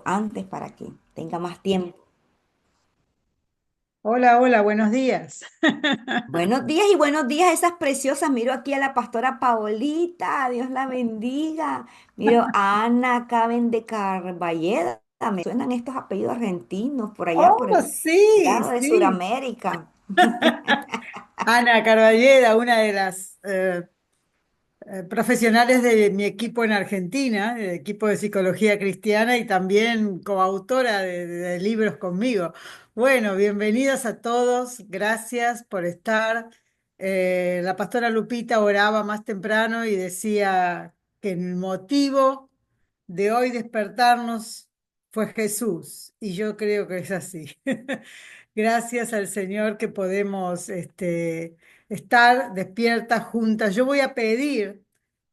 antes para que tenga más tiempo. Hola, hola, buenos días. Buenos días, esas preciosas. Miro aquí a la pastora Paolita, Dios la bendiga. Miro a Ana Caben de Carballeda. Me suenan estos apellidos argentinos por allá, por Oh, el sí, lado de sí. Sudamérica. Ana Carballeda, una de las profesionales de mi equipo en Argentina, el equipo de psicología cristiana y también coautora de libros conmigo. Bueno, bienvenidos a todos, gracias por estar. La pastora Lupita oraba más temprano y decía que el motivo de hoy despertarnos fue Jesús, y yo creo que es así. Gracias al Señor que podemos estar despiertas juntas. Yo voy a pedir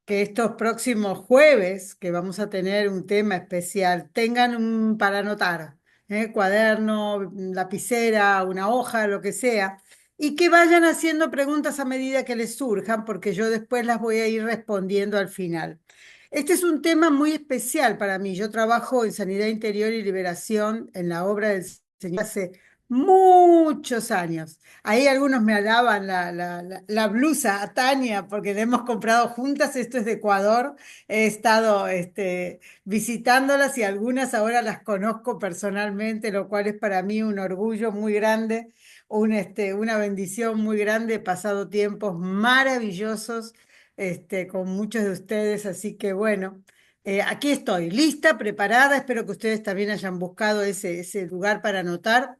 que estos próximos jueves, que vamos a tener un tema especial, tengan un para anotar, cuaderno, lapicera, una hoja, lo que sea, y que vayan haciendo preguntas a medida que les surjan, porque yo después las voy a ir respondiendo al final. Este es un tema muy especial para mí. Yo trabajo en sanidad interior y liberación en la obra del Señor hace muchos años. Ahí algunos me alaban la blusa a Tania porque la hemos comprado juntas. Esto es de Ecuador. He estado visitándolas y algunas ahora las conozco personalmente, lo cual es para mí un orgullo muy grande, una bendición muy grande. He pasado tiempos maravillosos con muchos de ustedes, así que bueno. Aquí estoy, lista, preparada. Espero que ustedes también hayan buscado ese lugar para anotar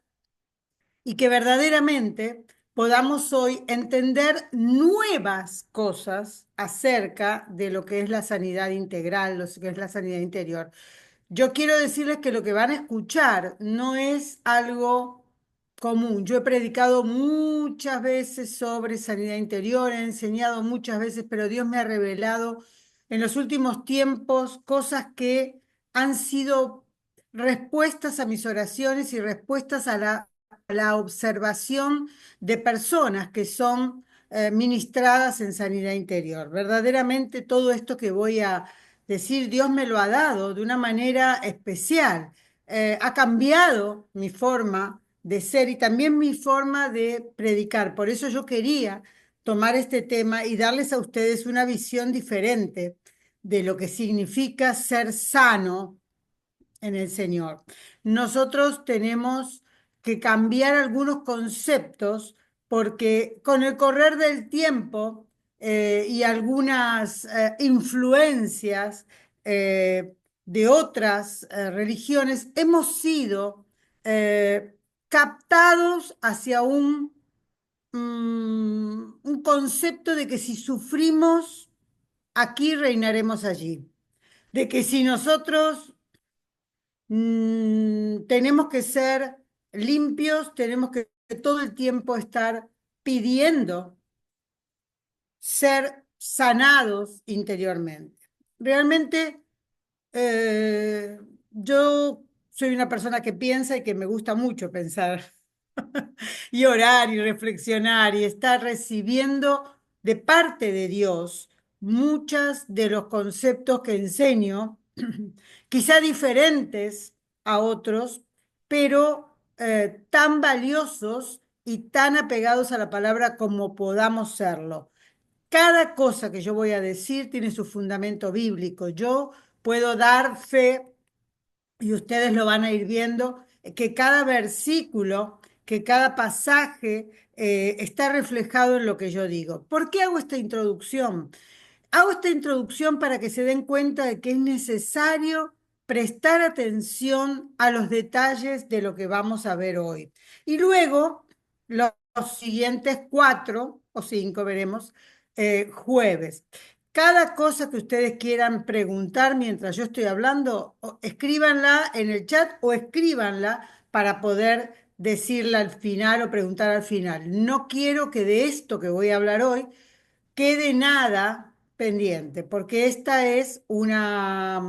y que verdaderamente podamos hoy entender nuevas cosas acerca de lo que es la sanidad integral, lo que es la sanidad interior. Yo quiero decirles que lo que van a escuchar no es algo común. Yo he predicado muchas veces sobre sanidad interior, he enseñado muchas veces, pero Dios me ha revelado en los últimos tiempos cosas que han sido respuestas a mis oraciones y respuestas a la observación de personas que son ministradas en sanidad interior. Verdaderamente todo esto que voy a decir, Dios me lo ha dado de una manera especial. Ha cambiado mi forma de ser y también mi forma de predicar. Por eso yo quería tomar este tema y darles a ustedes una visión diferente de lo que significa ser sano en el Señor. Nosotros tenemos que cambiar algunos conceptos porque con el correr del tiempo y algunas influencias de otras religiones, hemos sido eh, captados hacia un concepto de que si sufrimos, aquí reinaremos allí. De que si nosotros tenemos que ser limpios, tenemos que todo el tiempo estar pidiendo ser sanados interiormente. Realmente yo soy una persona que piensa y que me gusta mucho pensar y orar y reflexionar y estar recibiendo de parte de Dios muchos de los conceptos que enseño, quizá diferentes a otros, pero tan valiosos y tan apegados a la palabra como podamos serlo. Cada cosa que yo voy a decir tiene su fundamento bíblico. Yo puedo dar fe y ustedes lo van a ir viendo, que cada versículo, que cada pasaje está reflejado en lo que yo digo. ¿Por qué hago esta introducción? Hago esta introducción para que se den cuenta de que es necesario prestar atención a los detalles de lo que vamos a ver hoy. Y luego, los siguientes 4 o 5, veremos, jueves. Cada cosa que ustedes quieran preguntar mientras yo estoy hablando, escríbanla en el chat o escríbanla para poder decirla al final o preguntar al final. No quiero que de esto que voy a hablar hoy quede nada pendiente, porque esta es una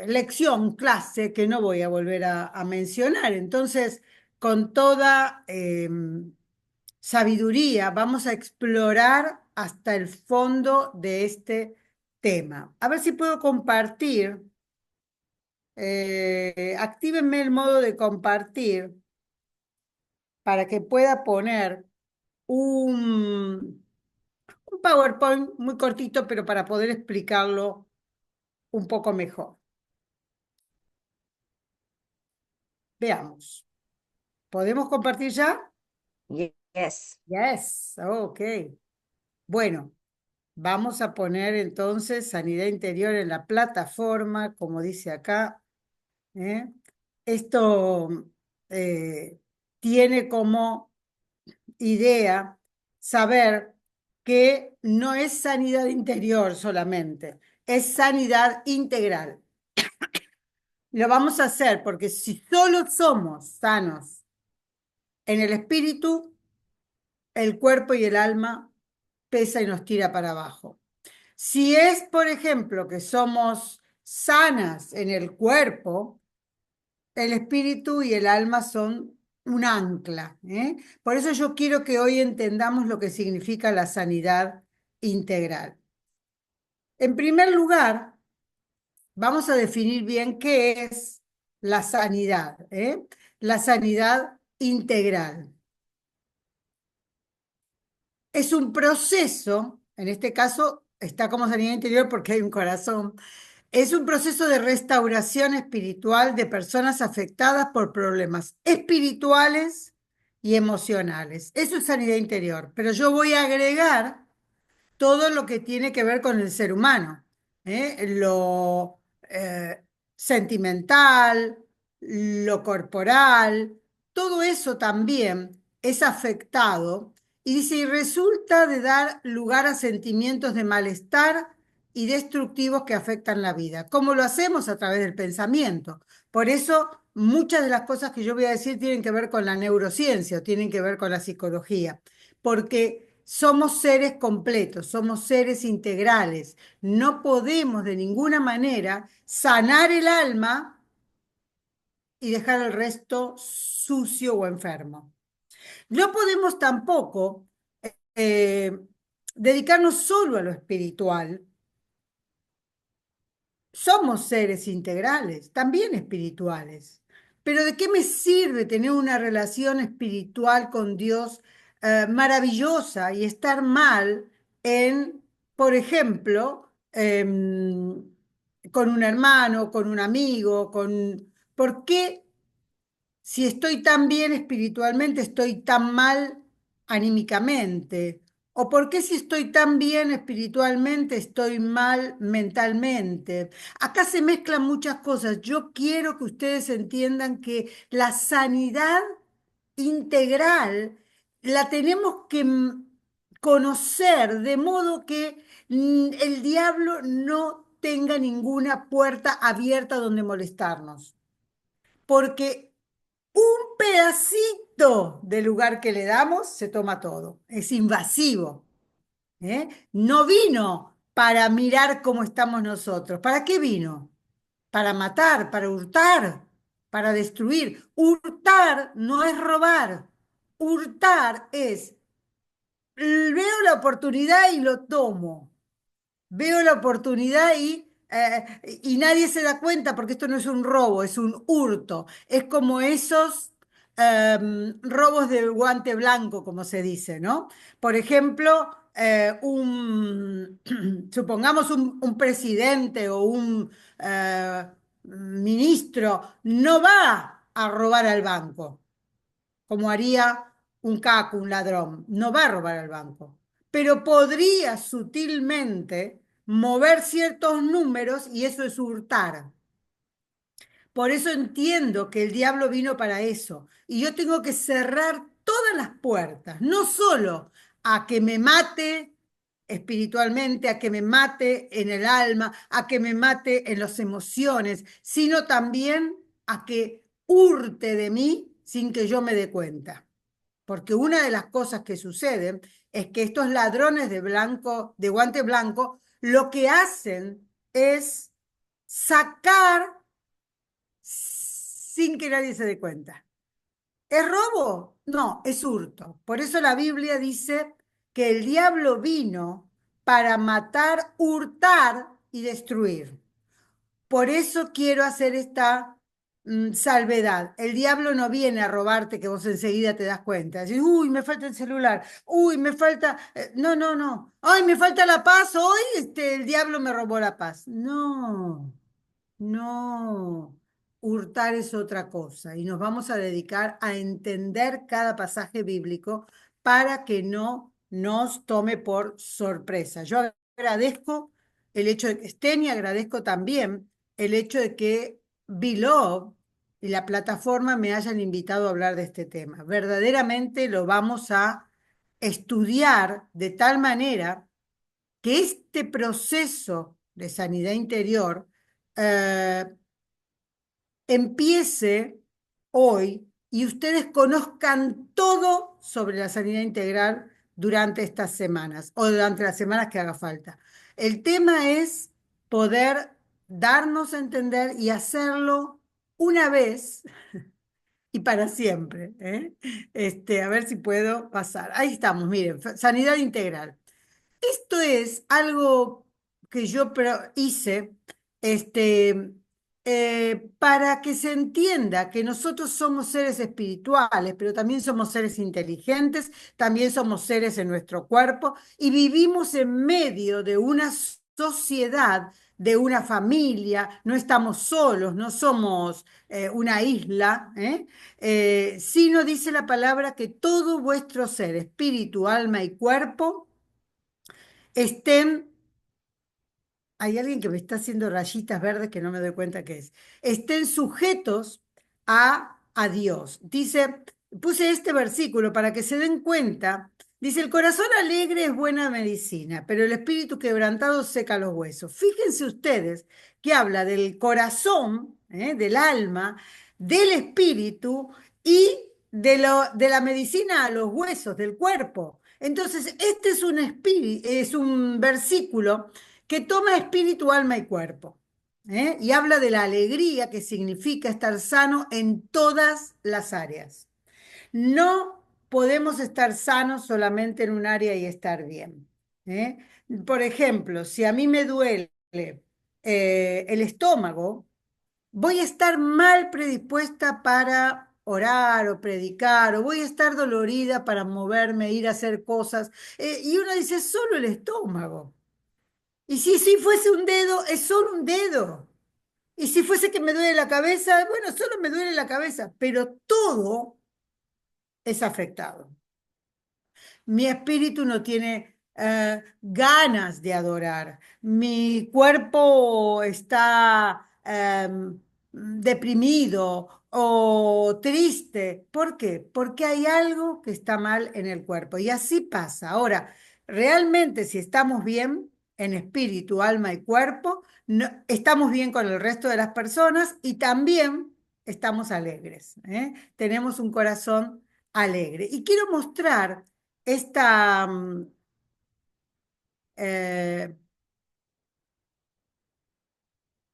lección, clase que no voy a volver a mencionar. Entonces, con toda sabiduría, vamos a explorar hasta el fondo de este tema. A ver si puedo compartir. Actívenme el modo de compartir para que pueda poner un PowerPoint muy cortito, pero para poder explicarlo un poco mejor. Veamos. ¿Podemos compartir ya? Yes. Yes, ok. Bueno, vamos a poner entonces sanidad interior en la plataforma, como dice acá. ¿Eh? Esto eh, tiene como idea saber que no es sanidad interior solamente, es sanidad integral. Lo vamos a hacer porque si solo somos sanos en el espíritu, el cuerpo y el alma pesa y nos tira para abajo. Si es, por ejemplo, que somos sanas en el cuerpo, el espíritu y el alma son un ancla, ¿eh? Por eso yo quiero que hoy entendamos lo que significa la sanidad integral. En primer lugar, vamos a definir bien qué es la sanidad, ¿eh? La sanidad integral. Es un proceso, en este caso está como sanidad interior porque hay un corazón. Es un proceso de restauración espiritual de personas afectadas por problemas espirituales y emocionales. Eso es sanidad interior. Pero yo voy a agregar todo lo que tiene que ver con el ser humano, lo sentimental, lo corporal, todo eso también es afectado y dice, y resulta de dar lugar a sentimientos de malestar y destructivos que afectan la vida. ¿Cómo lo hacemos? A través del pensamiento. Por eso muchas de las cosas que yo voy a decir tienen que ver con la neurociencia o tienen que ver con la psicología, porque somos seres completos, somos seres integrales. No podemos de ninguna manera sanar el alma y dejar el resto sucio o enfermo. No podemos tampoco eh, dedicarnos solo a lo espiritual. Somos seres integrales, también espirituales. Pero ¿de qué me sirve tener una relación espiritual con Dios maravillosa y estar mal en, por ejemplo, con un hermano, con un amigo, con... ¿Por qué si estoy tan bien espiritualmente, estoy tan mal anímicamente? ¿O por qué si estoy tan bien espiritualmente, estoy mal mentalmente? Acá se mezclan muchas cosas. Yo quiero que ustedes entiendan que la sanidad integral la tenemos que conocer de modo que el diablo no tenga ninguna puerta abierta donde molestarnos. Porque un pedacito del lugar que le damos se toma todo. Es invasivo, ¿eh? No vino para mirar cómo estamos nosotros. ¿Para qué vino? Para matar, para hurtar, para destruir. Hurtar no es robar. Hurtar es, veo la oportunidad y lo tomo. Veo la oportunidad y nadie se da cuenta porque esto no es un robo, es un hurto. Es como esos robos de guante blanco, como se dice, ¿no? Por ejemplo, supongamos un presidente o un ministro no va a robar al banco como haría un caco, un ladrón. No va a robar al banco, pero podría sutilmente mover ciertos números y eso es hurtar. Por eso entiendo que el diablo vino para eso. Y yo tengo que cerrar todas las puertas, no solo a que me mate espiritualmente, a que me mate en el alma, a que me mate en las emociones, sino también a que hurte de mí sin que yo me dé cuenta. Porque una de las cosas que suceden es que estos ladrones de blanco, de guante blanco, lo que hacen es sacar sin que nadie se dé cuenta. ¿Es robo? No, es hurto. Por eso la Biblia dice que el diablo vino para matar, hurtar y destruir. Por eso quiero hacer esta salvedad. El diablo no viene a robarte que vos enseguida te das cuenta. Decís, uy, me falta el celular, uy, me falta... no, no, no. Ay, me falta la paz hoy, el diablo me robó la paz. No. No, hurtar es otra cosa y nos vamos a dedicar a entender cada pasaje bíblico para que no nos tome por sorpresa. Yo agradezco el hecho de que estén y agradezco también el hecho de que Beloved y la plataforma me hayan invitado a hablar de este tema. Verdaderamente lo vamos a estudiar de tal manera que este proceso de sanidad interior eh, empiece hoy y ustedes conozcan todo sobre la sanidad integral durante estas semanas o durante las semanas que haga falta. El tema es poder darnos a entender y hacerlo una vez y para siempre, ¿eh? A ver si puedo pasar. Ahí estamos, miren, sanidad integral. Esto es algo que yo hice este, para que se entienda que nosotros somos seres espirituales, pero también somos seres inteligentes, también somos seres en nuestro cuerpo y vivimos en medio de una sociedad, de una familia, no estamos solos, no somos una isla, sino dice la palabra que todo vuestro ser, espíritu, alma y cuerpo, estén, hay alguien que me está haciendo rayitas verdes que no me doy cuenta qué es, estén sujetos a Dios. Dice, puse este versículo para que se den cuenta, dice, el corazón alegre es buena medicina, pero el espíritu quebrantado seca los huesos. Fíjense ustedes que habla del corazón, del alma, del espíritu y de la medicina a los huesos del cuerpo. Entonces, este es un versículo que toma espíritu, alma y cuerpo, y habla de la alegría que significa estar sano en todas las áreas. No podemos estar sanos solamente en un área y estar bien. ¿Eh? Por ejemplo, si a mí me duele el estómago, voy a estar mal predispuesta para orar o predicar, o voy a estar dolorida para moverme, ir a hacer cosas. Y uno dice, solo el estómago. Y si fuese un dedo, es solo un dedo. Y si fuese que me duele la cabeza, bueno, solo me duele la cabeza, pero todo es afectado. Mi espíritu no tiene ganas de adorar. Mi cuerpo está deprimido o triste. ¿Por qué? Porque hay algo que está mal en el cuerpo. Y así pasa. Ahora, realmente si estamos bien en espíritu, alma y cuerpo, estamos bien con el resto de las personas y también estamos alegres, ¿eh? Tenemos un corazón alegre. Y quiero mostrar esta, eh,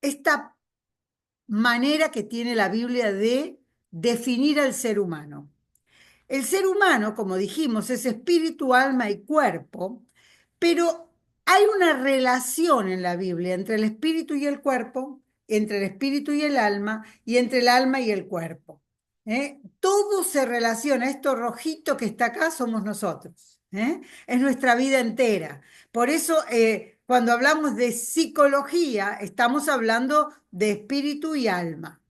esta manera que tiene la Biblia de definir al ser humano. El ser humano, como dijimos, es espíritu, alma y cuerpo, pero hay una relación en la Biblia entre el espíritu y el cuerpo, entre el espíritu y el alma, y entre el alma y el cuerpo. Todo se relaciona, esto rojito que está acá somos nosotros, es nuestra vida entera. Por eso, cuando hablamos de psicología, estamos hablando de espíritu y alma.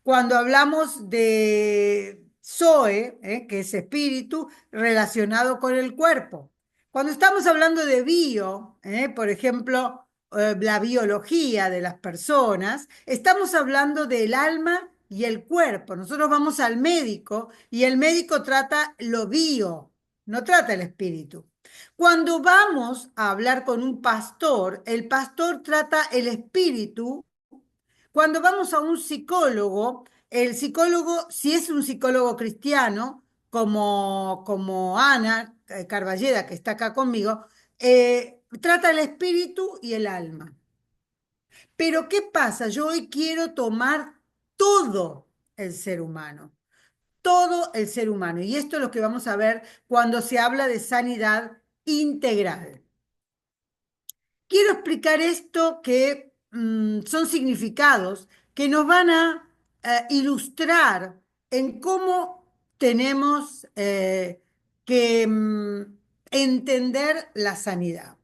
Cuando hablamos de Zoe, que es espíritu, relacionado con el cuerpo. Cuando estamos hablando de bio, por ejemplo, la biología de las personas, estamos hablando del alma y el cuerpo. Nosotros vamos al médico y el médico trata lo bio, no trata el espíritu. Cuando vamos a hablar con un pastor, el pastor trata el espíritu. Cuando vamos a un psicólogo, el psicólogo, si es un psicólogo cristiano, como Ana Carballeda, que está acá conmigo, trata el espíritu y el alma. Pero ¿qué pasa? Yo hoy quiero tomar todo el ser humano, todo el ser humano. Y esto es lo que vamos a ver cuando se habla de sanidad integral. Quiero explicar esto que son significados que nos van a ilustrar en cómo tenemos que entender la sanidad.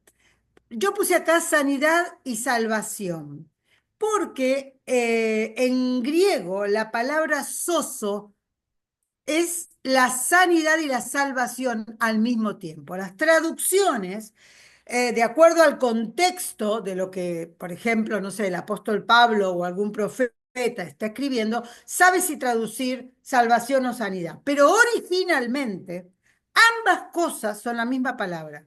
Yo puse acá sanidad y salvación, porque en griego la palabra sozo es la sanidad y la salvación al mismo tiempo. Las traducciones, de acuerdo al contexto de lo que, por ejemplo, no sé, el apóstol Pablo o algún profeta está escribiendo, sabe si traducir salvación o sanidad. Pero originalmente, ambas cosas son la misma palabra.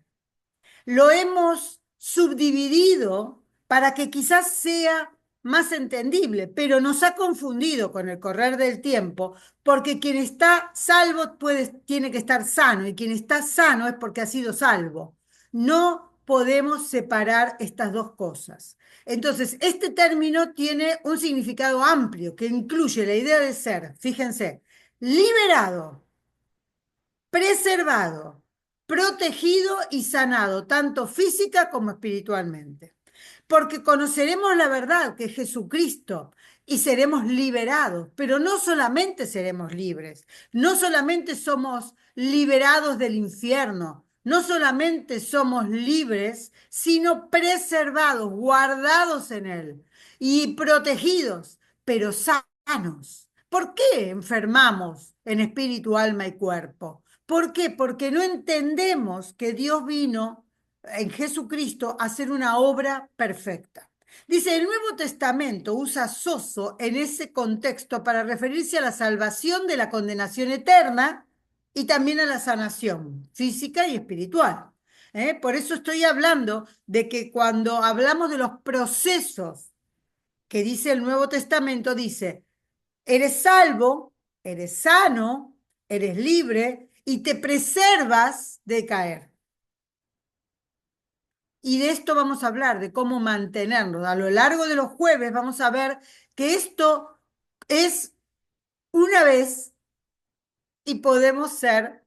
Lo hemos subdividido para que quizás sea más entendible, pero nos ha confundido con el correr del tiempo, porque quien está salvo tiene que estar sano, y quien está sano es porque ha sido salvo. No podemos separar estas dos cosas. Entonces, este término tiene un significado amplio que incluye la idea de ser, fíjense, liberado, preservado, protegido y sanado, tanto física como espiritualmente. Porque conoceremos la verdad, que es Jesucristo, y seremos liberados, pero no solamente seremos libres, no solamente somos liberados del infierno, no solamente somos libres, sino preservados, guardados en Él y protegidos, pero sanos. ¿Por qué enfermamos en espíritu, alma y cuerpo? ¿Por qué? Porque no entendemos que Dios vino en Jesucristo a hacer una obra perfecta. Dice, el Nuevo Testamento usa sozo en ese contexto para referirse a la salvación de la condenación eterna y también a la sanación física y espiritual. Por eso estoy hablando de que cuando hablamos de los procesos que dice el Nuevo Testamento, dice, eres salvo, eres sano, eres libre y te preservas de caer. Y de esto vamos a hablar, de cómo mantenernos. A lo largo de los jueves vamos a ver que esto es una vez y podemos ser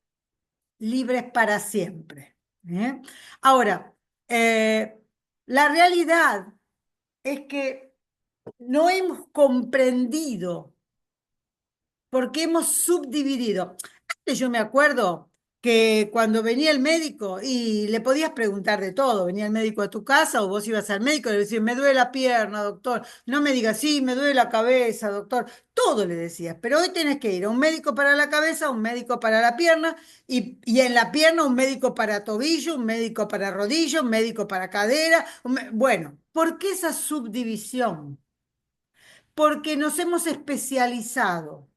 libres para siempre. ¿Eh? Ahora, la realidad es que no hemos comprendido porque hemos subdividido. Antes yo me acuerdo que cuando venía el médico y le podías preguntar de todo, venía el médico a tu casa o vos ibas al médico y le decías, me duele la pierna, doctor, no me digas, sí, me duele la cabeza, doctor, todo le decías, pero hoy tenés que ir a un médico para la cabeza, un médico para la pierna y en la pierna un médico para tobillo, un médico para rodilla, un médico para cadera. Bueno, ¿por qué esa subdivisión? Porque nos hemos especializado,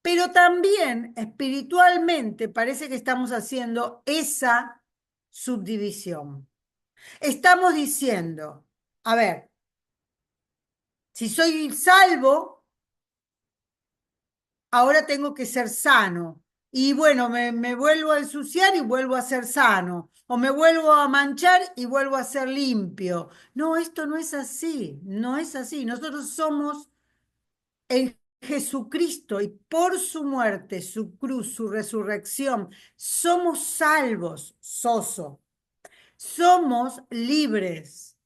pero también espiritualmente parece que estamos haciendo esa subdivisión. Estamos diciendo, a ver, si soy salvo, ahora tengo que ser sano. Y bueno, me vuelvo a ensuciar y vuelvo a ser sano. O me vuelvo a manchar y vuelvo a ser limpio. No, esto no es así. No es así. Nosotros somos en Jesucristo y por su muerte, su cruz, su resurrección, somos salvos, soso. Somos libres.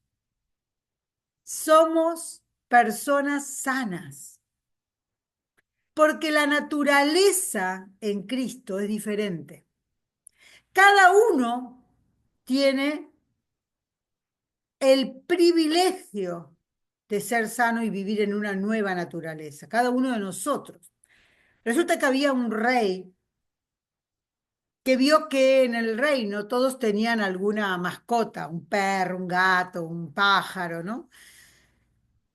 Somos personas sanas. Porque la naturaleza en Cristo es diferente. Cada uno tiene el privilegio de ser sano y vivir en una nueva naturaleza. Cada uno de nosotros. Resulta que había un rey que vio que en el reino todos tenían alguna mascota, un perro, un gato, un pájaro, ¿no?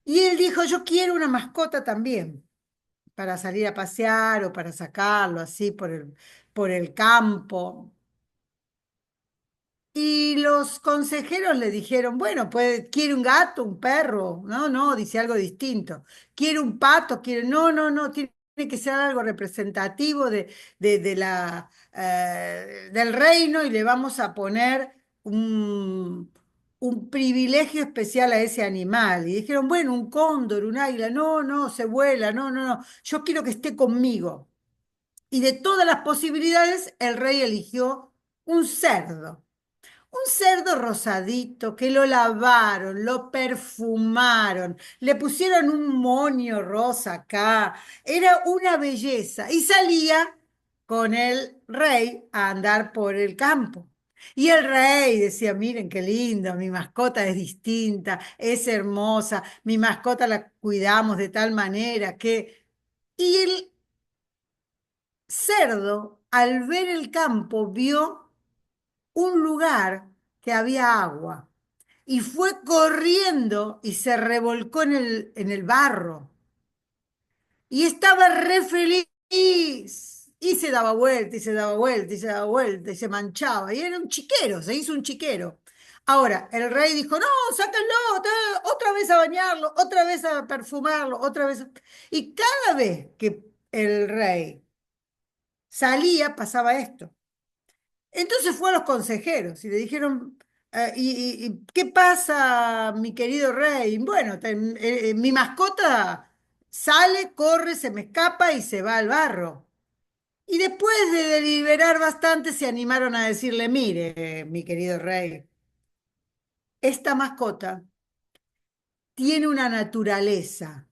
Y él dijo, yo quiero una mascota también, para salir a pasear o para sacarlo así por el campo. Y los consejeros le dijeron, bueno, pues quiere un gato, un perro. No, no, dice algo distinto. Quiere un pato, quiere, no, no, no, tiene que ser algo representativo del reino y le vamos a poner un privilegio especial a ese animal. Y dijeron, bueno, un cóndor, un águila, no, no, se vuela, no, no, no, yo quiero que esté conmigo. Y de todas las posibilidades, el rey eligió un cerdo. Un cerdo rosadito que lo lavaron, lo perfumaron, le pusieron un moño rosa acá, era una belleza y salía con el rey a andar por el campo. Y el rey decía, miren qué lindo, mi mascota es distinta, es hermosa, mi mascota la cuidamos de tal manera que... Y el cerdo, al ver el campo, vio un lugar que había agua y fue corriendo y se revolcó en el barro y estaba re feliz y se daba vuelta y se daba vuelta y se daba vuelta y se manchaba y era un chiquero, se hizo un chiquero. Ahora, el rey dijo, no, sáquenlo, otra vez a bañarlo, otra vez a perfumarlo, otra vez. Y cada vez que el rey salía, pasaba esto. Entonces fue a los consejeros y le dijeron, ¿y qué pasa, mi querido rey? Bueno, mi mascota sale, corre, se me escapa y se va al barro. Y después de deliberar bastante, se animaron a decirle, mire, mi querido rey, esta mascota tiene una naturaleza,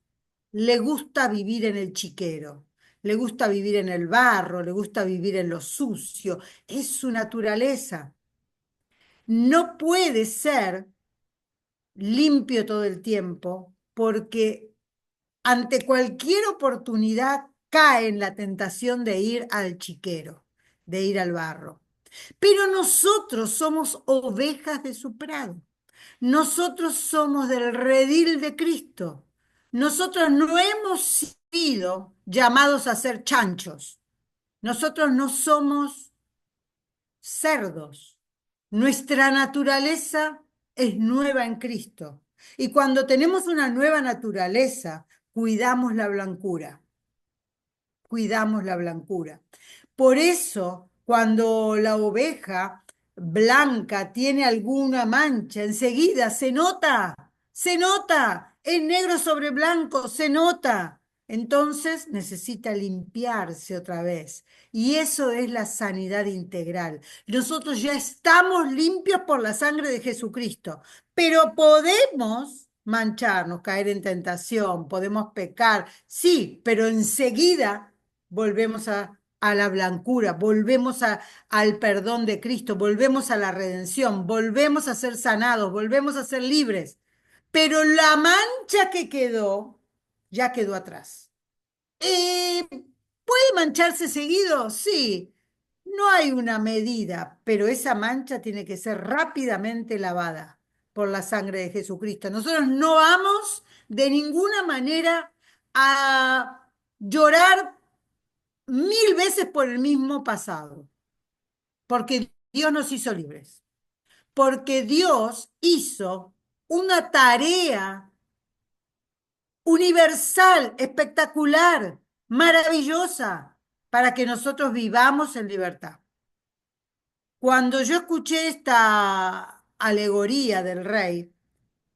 le gusta vivir en el chiquero. Le gusta vivir en el barro, le gusta vivir en lo sucio, es su naturaleza. No puede ser limpio todo el tiempo porque ante cualquier oportunidad cae en la tentación de ir al chiquero, de ir al barro. Pero nosotros somos ovejas de su prado. Nosotros somos del redil de Cristo. Nosotros no hemos sido llamados a ser chanchos. Nosotros no somos cerdos. Nuestra naturaleza es nueva en Cristo. Y cuando tenemos una nueva naturaleza, cuidamos la blancura, cuidamos la blancura. Por eso, cuando la oveja blanca tiene alguna mancha, enseguida se nota, es negro sobre blanco, se nota. Entonces necesita limpiarse otra vez. Y eso es la sanidad integral. Nosotros ya estamos limpios por la sangre de Jesucristo, pero podemos mancharnos, caer en tentación, podemos pecar, sí, pero enseguida volvemos a la blancura, volvemos al perdón de Cristo, volvemos a la redención, volvemos a ser sanados, volvemos a ser libres. Pero la mancha que quedó, ya quedó atrás. ¿Puede mancharse seguido? Sí, no hay una medida, pero esa mancha tiene que ser rápidamente lavada por la sangre de Jesucristo. Nosotros no vamos de ninguna manera a llorar 1000 veces por el mismo pasado, porque Dios nos hizo libres, porque Dios hizo una tarea universal, espectacular, maravillosa, para que nosotros vivamos en libertad. Cuando yo escuché esta alegoría del rey,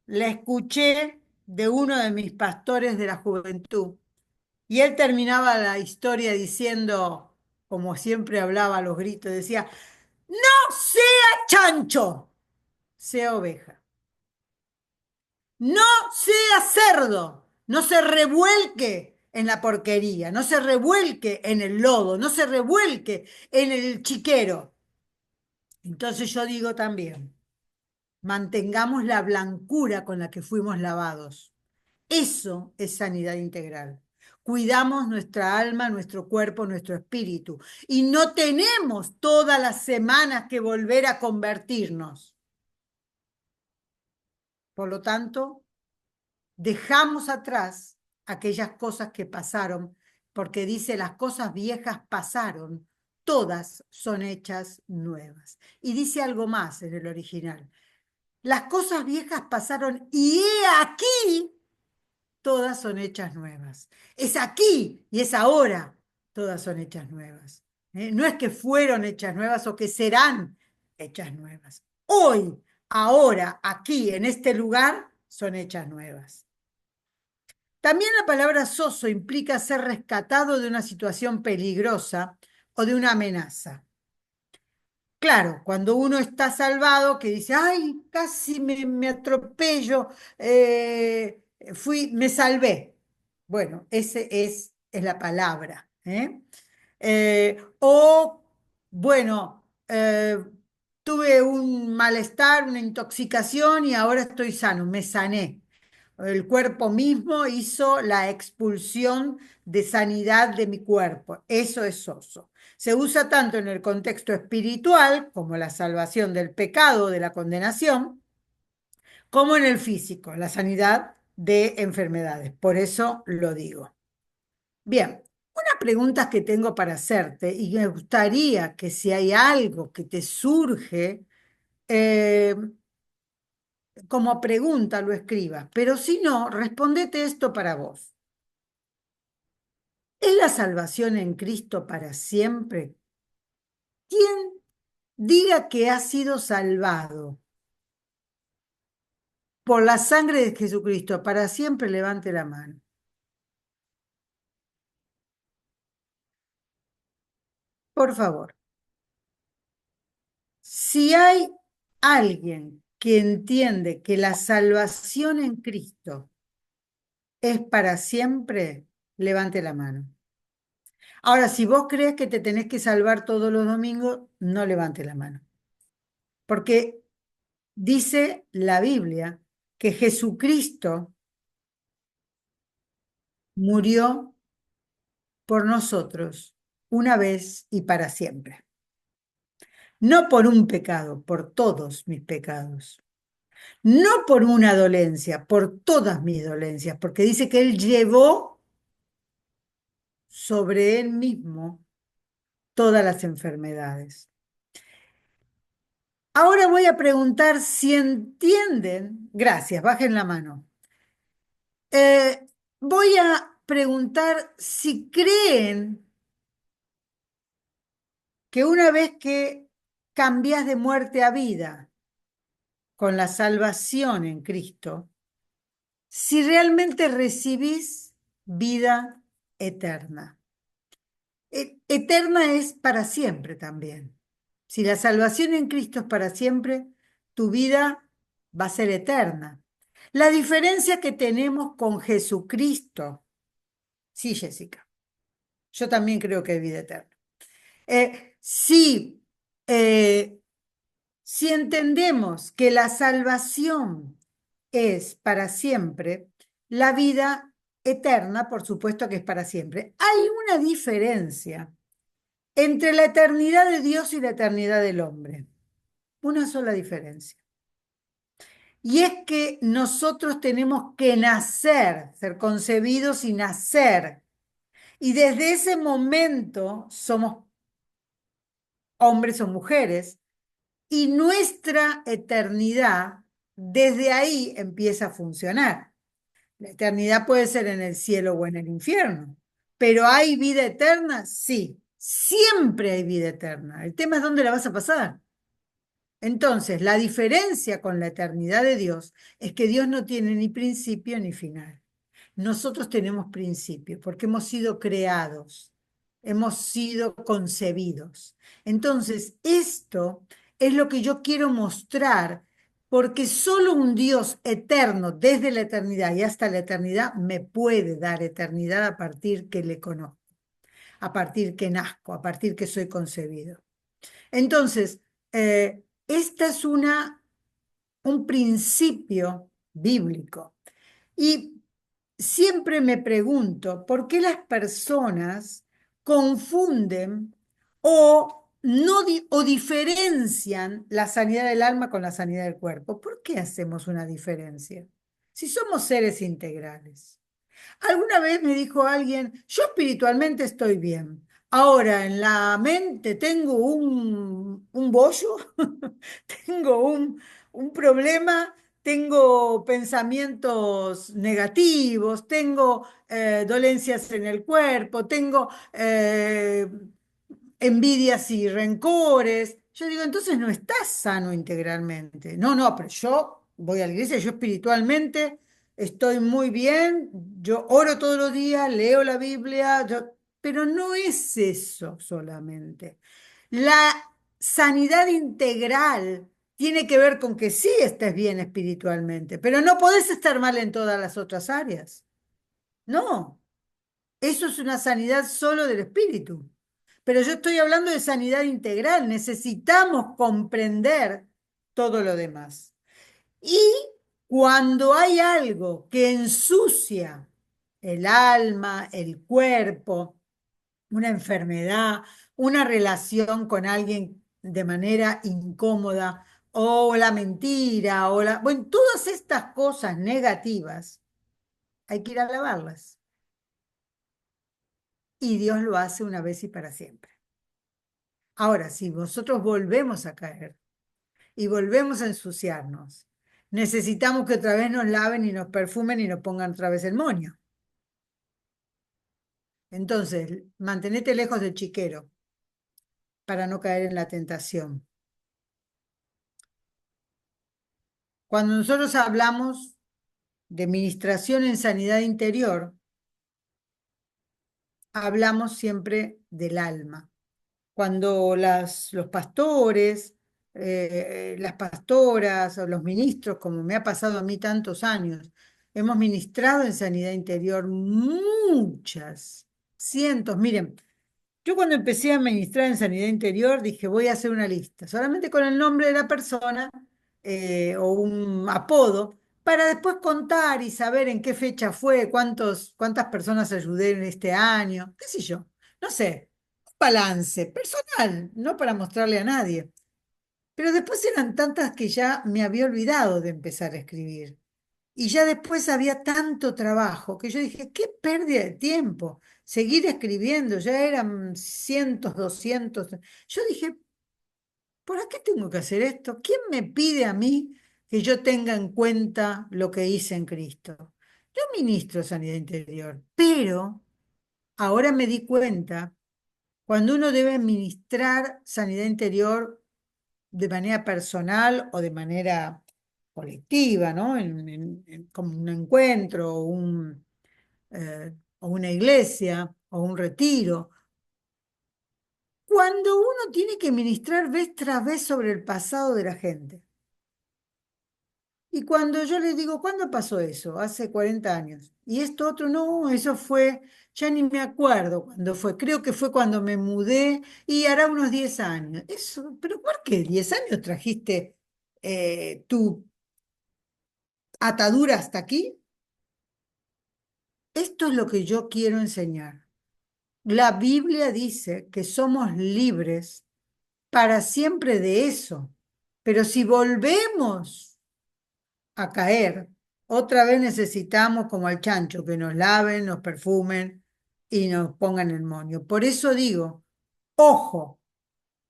la escuché de uno de mis pastores de la juventud, y él terminaba la historia diciendo, como siempre hablaba a los gritos, decía, no sea chancho, sea oveja. No sea cerdo, no se revuelque en la porquería, no se revuelque en el lodo, no se revuelque en el chiquero. Entonces yo digo también, mantengamos la blancura con la que fuimos lavados. Eso es sanidad integral. Cuidamos nuestra alma, nuestro cuerpo, nuestro espíritu. Y no tenemos todas las semanas que volver a convertirnos. Por lo tanto, dejamos atrás aquellas cosas que pasaron, porque dice, las cosas viejas pasaron, todas son hechas nuevas. Y dice algo más en el original. Las cosas viejas pasaron y he aquí, todas son hechas nuevas. Es aquí y es ahora, todas son hechas nuevas. No es que fueron hechas nuevas o que serán hechas nuevas. Hoy, ahora, aquí, en este lugar, son hechas nuevas. También la palabra soso implica ser rescatado de una situación peligrosa o de una amenaza. Claro, cuando uno está salvado, que dice, ay, casi me atropello, me salvé. Bueno, es la palabra. ¿Eh? O, bueno, tuve un malestar, una intoxicación y ahora estoy sano, me sané. El cuerpo mismo hizo la expulsión de sanidad de mi cuerpo. Eso es oso. Se usa tanto en el contexto espiritual, como la salvación del pecado, de la condenación, como en el físico, la sanidad de enfermedades. Por eso lo digo. Bien, una pregunta que tengo para hacerte y me gustaría que si hay algo que te surge, eh, como pregunta lo escribas, pero si no, respondete esto para vos. ¿Es la salvación en Cristo para siempre? Quien diga que ha sido salvado por la sangre de Jesucristo para siempre, levante la mano. Por favor, si hay alguien que entiende que la salvación en Cristo es para siempre, levante la mano. Ahora, si vos crees que te tenés que salvar todos los domingos, no levante la mano. Porque dice la Biblia que Jesucristo murió por nosotros una vez y para siempre. No por un pecado, por todos mis pecados. No por una dolencia, por todas mis dolencias, porque dice que Él llevó sobre Él mismo todas las enfermedades. Ahora voy a preguntar si entienden, gracias, bajen la mano. Voy a preguntar si creen que una vez que cambias de muerte a vida con la salvación en Cristo, si realmente recibís vida eterna. Eterna es para siempre también. Si la salvación en Cristo es para siempre, tu vida va a ser eterna. La diferencia que tenemos con Jesucristo, sí, Jessica, yo también creo que hay vida eterna. Sí, eh, si entendemos que la salvación es para siempre, la vida eterna, por supuesto que es para siempre. Hay una diferencia entre la eternidad de Dios y la eternidad del hombre. Una sola diferencia. Y es que nosotros tenemos que nacer, ser concebidos y nacer. Y desde ese momento somos hombres o mujeres. Y nuestra eternidad desde ahí empieza a funcionar. La eternidad puede ser en el cielo o en el infierno, pero ¿hay vida eterna? Sí, siempre hay vida eterna. El tema es dónde la vas a pasar. Entonces, la diferencia con la eternidad de Dios es que Dios no tiene ni principio ni final. Nosotros tenemos principio porque hemos sido creados, hemos sido concebidos. Entonces, esto es lo que yo quiero mostrar porque solo un Dios eterno desde la eternidad y hasta la eternidad me puede dar eternidad a partir que le conozco, a partir que nazco, a partir que soy concebido. Entonces, esta es un principio bíblico. Y siempre me pregunto por qué las personas confunden o, no o diferencian la sanidad del alma con la sanidad del cuerpo. ¿Por qué hacemos una diferencia? Si somos seres integrales. Alguna vez me dijo alguien, yo espiritualmente estoy bien. Ahora en la mente tengo un bollo, tengo un problema, tengo pensamientos negativos, tengo dolencias en el cuerpo, tengo envidias y rencores. Yo digo, entonces no estás sano integralmente. No, no, pero yo voy a la iglesia, yo espiritualmente estoy muy bien, yo oro todos los días, leo la Biblia, pero no es eso solamente. La sanidad integral tiene que ver con que sí estés bien espiritualmente, pero no podés estar mal en todas las otras áreas. No, eso es una sanidad solo del espíritu. Pero yo estoy hablando de sanidad integral. Necesitamos comprender todo lo demás. Y cuando hay algo que ensucia el alma, el cuerpo, una enfermedad, una relación con alguien de manera incómoda, o la mentira, bueno, todas estas cosas negativas, hay que ir a lavarlas. Y Dios lo hace una vez y para siempre. Ahora, si nosotros volvemos a caer y volvemos a ensuciarnos, necesitamos que otra vez nos laven y nos perfumen y nos pongan otra vez el moño. Entonces, mantenete lejos del chiquero para no caer en la tentación. Cuando nosotros hablamos de ministración en sanidad interior, hablamos siempre del alma. Cuando los pastores, las pastoras o los ministros, como me ha pasado a mí tantos años, hemos ministrado en sanidad interior muchas, cientos. Miren, yo cuando empecé a ministrar en sanidad interior dije, voy a hacer una lista, solamente con el nombre de la persona o un apodo, para después contar y saber en qué fecha fue, cuántas personas ayudé en este año, qué sé yo, no sé, un balance personal, no para mostrarle a nadie. Pero después eran tantas que ya me había olvidado de empezar a escribir. Y ya después había tanto trabajo que yo dije, qué pérdida de tiempo. Seguir escribiendo, ya eran cientos, 200. Yo dije, ¿por qué tengo que hacer esto? ¿Quién me pide a mí que yo tenga en cuenta lo que hice en Cristo? Yo ministro sanidad interior, pero ahora me di cuenta, cuando uno debe ministrar sanidad interior de manera personal o de manera colectiva, ¿no? Como un encuentro o una iglesia o un retiro. Cuando uno tiene que ministrar vez tras vez sobre el pasado de la gente. Y cuando yo les digo, ¿cuándo pasó eso? Hace 40 años. Y esto otro, no, eso fue, ya ni me acuerdo cuándo fue. Creo que fue cuando me mudé y hará unos 10 años. Eso, pero ¿por qué 10 años trajiste tu atadura hasta aquí? Esto es lo que yo quiero enseñar. La Biblia dice que somos libres para siempre de eso. Pero si volvemos a caer, otra vez necesitamos, como al chancho, que nos laven, nos perfumen y nos pongan el moño. Por eso digo, ojo,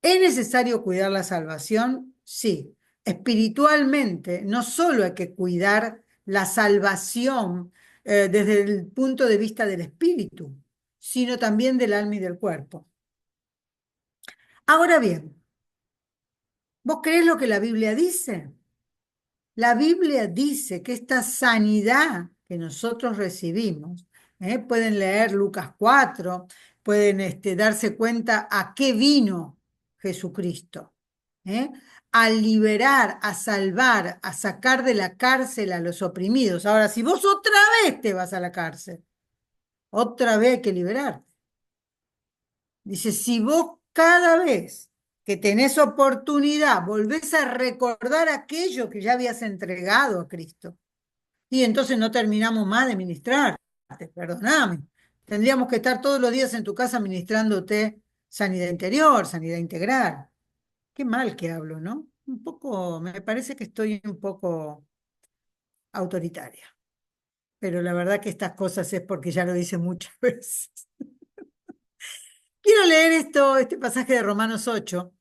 ¿es necesario cuidar la salvación? Sí. Espiritualmente, no solo hay que cuidar la salvación desde el punto de vista del espíritu, sino también del alma y del cuerpo. Ahora bien, ¿vos creés lo que la Biblia dice? La Biblia dice que esta sanidad que nosotros recibimos, pueden leer Lucas 4, pueden darse cuenta a qué vino Jesucristo, ¿eh? A liberar, a salvar, a sacar de la cárcel a los oprimidos. Ahora, si vos otra vez te vas a la cárcel, otra vez hay que liberarte. Dice, si vos cada vez que tenés oportunidad volvés a recordar aquello que ya habías entregado a Cristo, y entonces no terminamos más de ministrarte, perdóname. Tendríamos que estar todos los días en tu casa ministrándote sanidad interior, sanidad integral. Qué mal que hablo, ¿no? Un poco, me parece que estoy un poco autoritaria, pero la verdad que estas cosas es porque ya lo hice muchas veces. Quiero leer este pasaje de Romanos 8.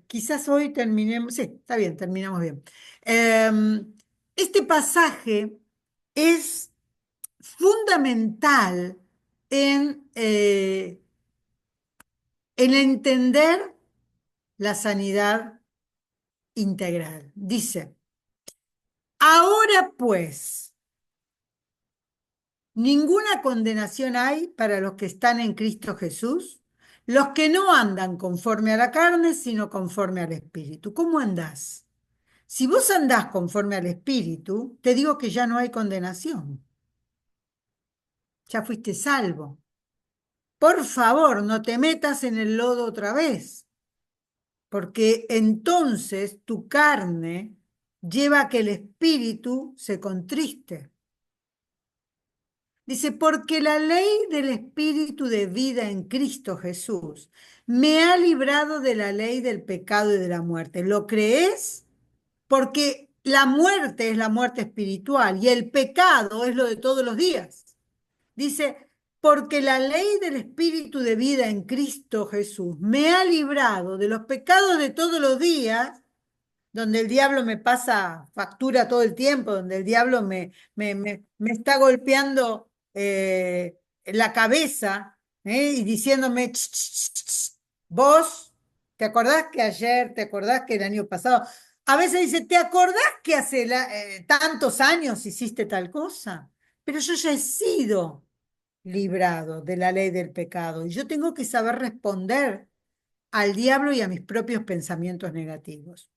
Quizás hoy terminemos, sí, está bien, terminamos bien. Este pasaje es fundamental en entender la sanidad integral. Dice, ahora pues, ninguna condenación hay para los que están en Cristo Jesús, los que no andan conforme a la carne, sino conforme al Espíritu. ¿Cómo andás? Si vos andás conforme al Espíritu, te digo que ya no hay condenación, ya fuiste salvo. Por favor, no te metas en el lodo otra vez, porque entonces tu carne lleva a que el Espíritu se contriste. Dice, porque la ley del Espíritu de vida en Cristo Jesús me ha librado de la ley del pecado y de la muerte. ¿Lo crees? Porque la muerte es la muerte espiritual y el pecado es lo de todos los días. Dice, porque la ley del Espíritu de vida en Cristo Jesús me ha librado de los pecados de todos los días, donde el diablo me pasa factura todo el tiempo, donde el diablo me está golpeando la cabeza y diciéndome, "Ch, ch, ch, ch, vos, ¿te acordás que ayer, te acordás que el año pasado? A veces dice, ¿te acordás que hace tantos años hiciste tal cosa? Pero yo ya he sido librado de la ley del pecado y yo tengo que saber responder al diablo y a mis propios pensamientos negativos.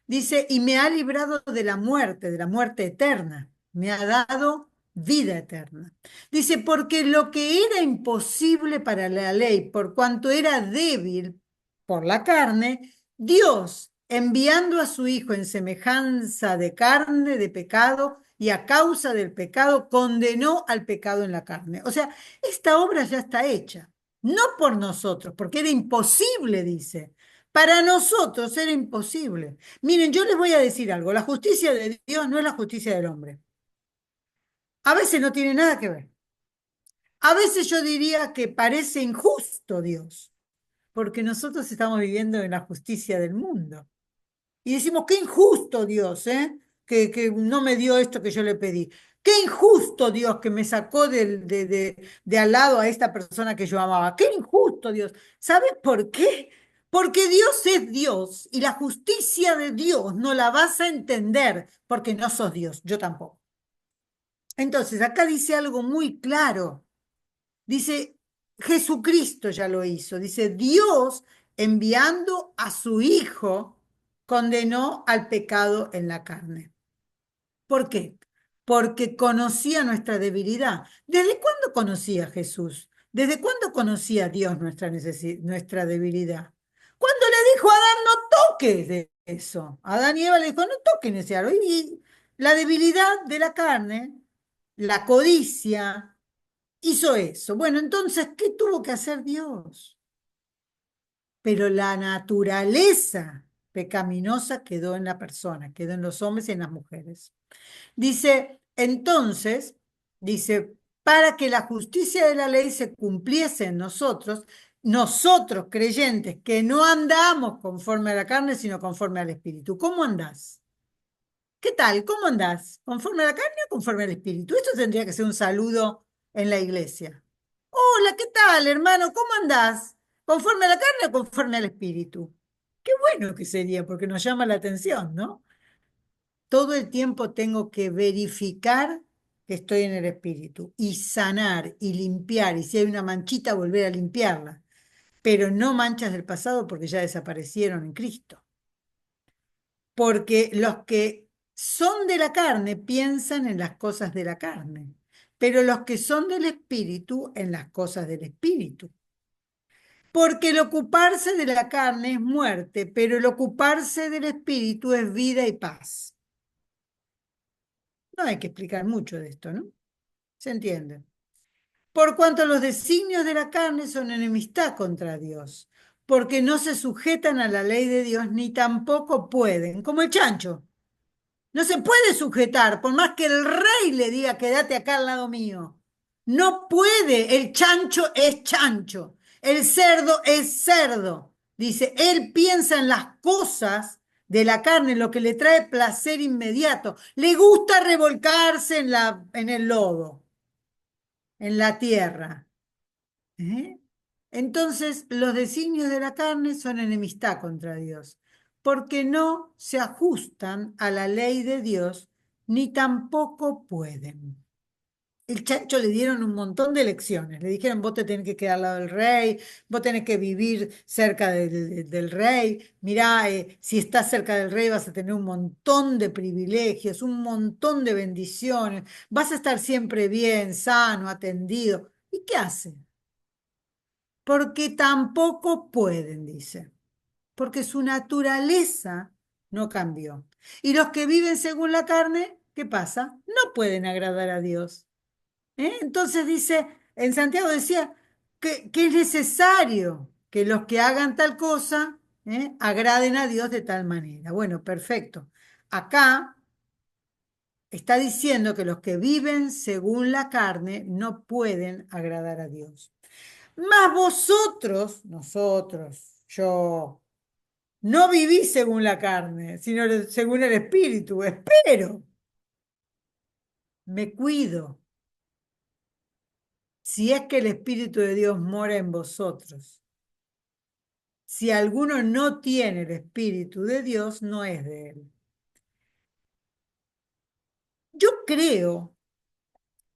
Dice, y me ha librado de la muerte eterna. Me ha dado vida eterna. Dice, porque lo que era imposible para la ley, por cuanto era débil por la carne, Dios, enviando a su Hijo en semejanza de carne, de pecado, y a causa del pecado, condenó al pecado en la carne. O sea, esta obra ya está hecha. No por nosotros, porque era imposible, dice. Para nosotros era imposible. Miren, yo les voy a decir algo, la justicia de Dios no es la justicia del hombre. A veces no tiene nada que ver. A veces yo diría que parece injusto Dios, porque nosotros estamos viviendo en la justicia del mundo. Y decimos, qué injusto Dios, ¿eh? Que no me dio esto que yo le pedí. Qué injusto Dios que me sacó de al lado a esta persona que yo amaba. Qué injusto Dios. ¿Sabes por qué? Porque Dios es Dios y la justicia de Dios no la vas a entender porque no sos Dios, yo tampoco. Entonces, acá dice algo muy claro. Dice, Jesucristo ya lo hizo. Dice, Dios enviando a su Hijo condenó al pecado en la carne. ¿Por qué? Porque conocía nuestra debilidad. ¿Desde cuándo conocía Jesús? ¿Desde cuándo conocía Dios nuestra debilidad? Cuando le dijo a Adán, no toques de eso. Adán y Eva le dijo, no toquen ese árbol. Y la debilidad de la carne, la codicia, hizo eso. Bueno, entonces, ¿qué tuvo que hacer Dios? Pero la naturaleza pecaminosa quedó en la persona, quedó en los hombres y en las mujeres. Dice, entonces, dice, para que la justicia de la ley se cumpliese en nosotros, nosotros creyentes que no andamos conforme a la carne, sino conforme al Espíritu. ¿Cómo andás? ¿Qué tal? ¿Cómo andás? ¿Conforme a la carne o conforme al Espíritu? Esto tendría que ser un saludo en la iglesia. Hola, ¿qué tal, hermano? ¿Cómo andás? ¿Conforme a la carne o conforme al Espíritu? Qué bueno que sería, porque nos llama la atención, ¿no? Todo el tiempo tengo que verificar que estoy en el espíritu y sanar y limpiar, y si hay una manchita, volver a limpiarla, pero no manchas del pasado porque ya desaparecieron en Cristo. Porque los que son de la carne piensan en las cosas de la carne, pero los que son del espíritu en las cosas del espíritu. Porque el ocuparse de la carne es muerte, pero el ocuparse del espíritu es vida y paz. No hay que explicar mucho de esto, ¿no? ¿Se entiende? Por cuanto los designios de la carne son enemistad contra Dios, porque no se sujetan a la ley de Dios ni tampoco pueden, como el chancho. No se puede sujetar, por más que el rey le diga, quédate acá al lado mío. No puede, el chancho es chancho, el cerdo es cerdo. Dice, él piensa en las cosas de la carne, en lo que le trae placer inmediato. Le gusta revolcarse en el lodo, en la tierra. ¿Eh? Entonces, los designios de la carne son enemistad contra Dios, porque no se ajustan a la ley de Dios, ni tampoco pueden. el chancho le dieron un montón de lecciones. Le dijeron, vos te tenés que quedar al lado del rey, vos tenés que vivir cerca del rey. Mirá, si estás cerca del rey vas a tener un montón de privilegios, un montón de bendiciones, vas a estar siempre bien, sano, atendido. ¿Y qué hace? Porque tampoco pueden, dice, porque su naturaleza no cambió. Y los que viven según la carne, ¿qué pasa? No pueden agradar a Dios. Entonces dice, en Santiago decía que es necesario que los que hagan tal cosa, agraden a Dios de tal manera. Bueno, perfecto. Acá está diciendo que los que viven según la carne no pueden agradar a Dios. Mas vosotros, nosotros, yo, no viví según la carne, sino según el Espíritu. Espero, me cuido, si es que el Espíritu de Dios mora en vosotros. Si alguno no tiene el Espíritu de Dios, no es de él. Yo creo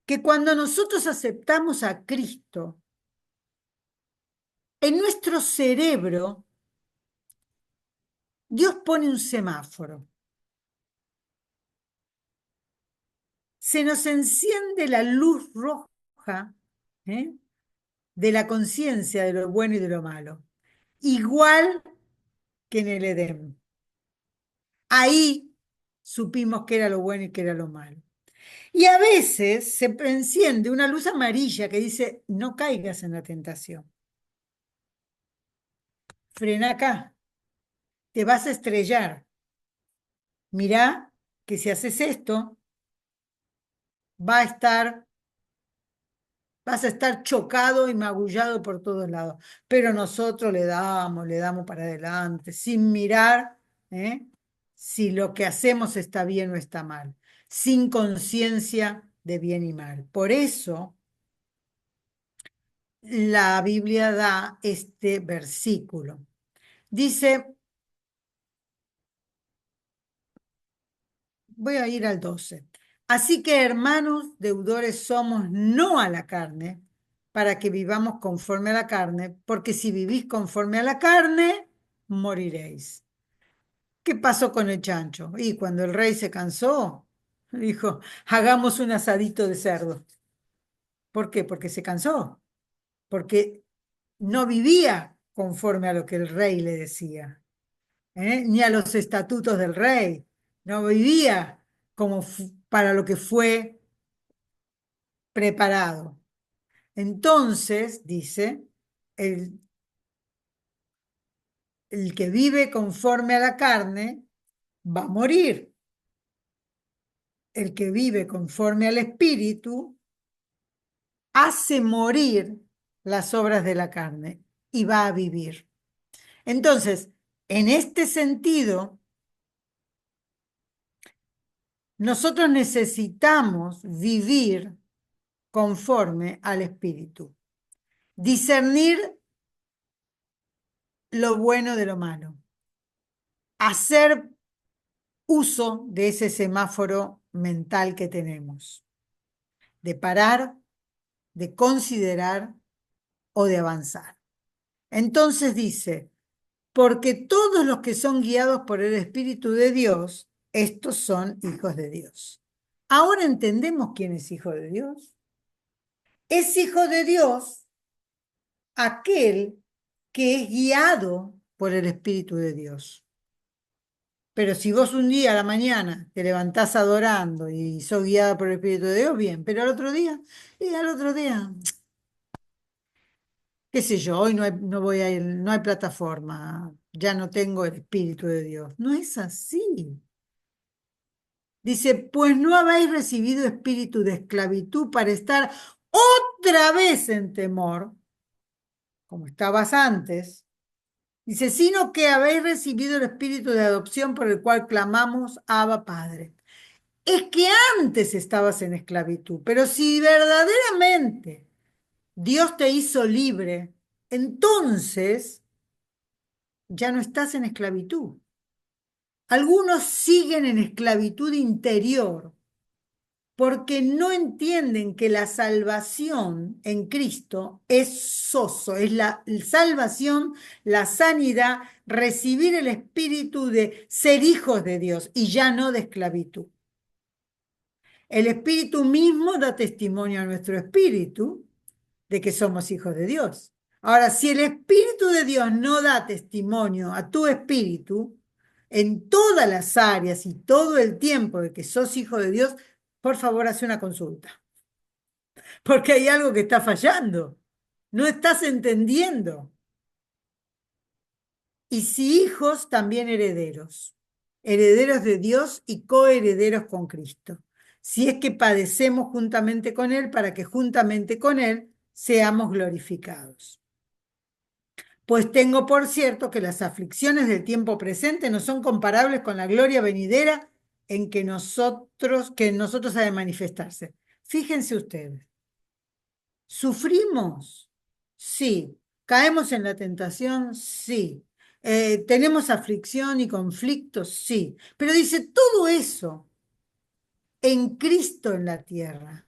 que cuando nosotros aceptamos a Cristo, en nuestro cerebro, Dios pone un semáforo. Se nos enciende la luz roja, ¿eh? de la conciencia de lo bueno y de lo malo, igual que en el Edén. Ahí supimos qué era lo bueno y qué era lo malo. Y a veces se enciende una luz amarilla que dice, no caigas en la tentación. Frena acá, te vas a estrellar. Mirá que si haces esto, va a estar, vas a estar chocado y magullado por todos lados. Pero nosotros le damos para adelante, sin mirar, si lo que hacemos está bien o está mal, sin conciencia de bien y mal. Por eso la Biblia da este versículo. Dice, voy a ir al 12. Así que, hermanos, deudores somos no a la carne, para que vivamos conforme a la carne, porque si vivís conforme a la carne, moriréis. ¿Qué pasó con el chancho? Y cuando el rey se cansó, dijo, hagamos un asadito de cerdo. ¿Por qué? Porque se cansó, porque no vivía conforme a lo que el rey le decía. Ni a los estatutos del rey. No vivía como para lo que fue preparado. Entonces, dice, el, el que vive conforme a la carne va a morir. El que vive conforme al espíritu hace morir las obras de la carne y va a vivir. Entonces, en este sentido, nosotros necesitamos vivir conforme al espíritu. Discernir lo bueno de lo malo. Hacer uso de ese semáforo mental que tenemos. De parar, de considerar o de avanzar. Entonces dice, porque todos los que son guiados por el Espíritu de Dios, estos son hijos de Dios. Ahora entendemos quién es hijo de Dios. Es hijo de Dios aquel que es guiado por el Espíritu de Dios. Pero si vos un día a la mañana te levantás adorando y sos guiada por el Espíritu de Dios, bien, pero al otro día, qué sé yo, hoy no voy a ir, no hay plataforma, ya no tengo el Espíritu de Dios. No es así. Dice, pues no habéis recibido espíritu de esclavitud para estar otra vez en temor, como estabas antes. Dice, sino que habéis recibido el espíritu de adopción por el cual clamamos, Abba, Padre. Es que antes estabas en esclavitud, pero si verdaderamente Dios te hizo libre, entonces ya no estás en esclavitud. Algunos siguen en esclavitud interior porque no entienden que la salvación en Cristo es soso, es la salvación, la sanidad, recibir el espíritu de ser hijos de Dios y ya no de esclavitud. El espíritu mismo da testimonio a nuestro espíritu de que somos hijos de Dios. Ahora, si el espíritu de Dios no da testimonio a tu espíritu en todas las áreas y todo el tiempo de que sos hijo de Dios, por favor, haz una consulta, porque hay algo que está fallando. No estás entendiendo. Y si hijos, también herederos, herederos de Dios y coherederos con Cristo. Si es que padecemos juntamente con Él, para que juntamente con Él seamos glorificados. Pues tengo por cierto que las aflicciones del tiempo presente no son comparables con la gloria venidera que en nosotros ha de manifestarse. Fíjense ustedes, ¿sufrimos? Sí. ¿Caemos en la tentación? Sí. ¿Tenemos aflicción y conflictos? Sí. Pero dice, todo eso en Cristo en la tierra.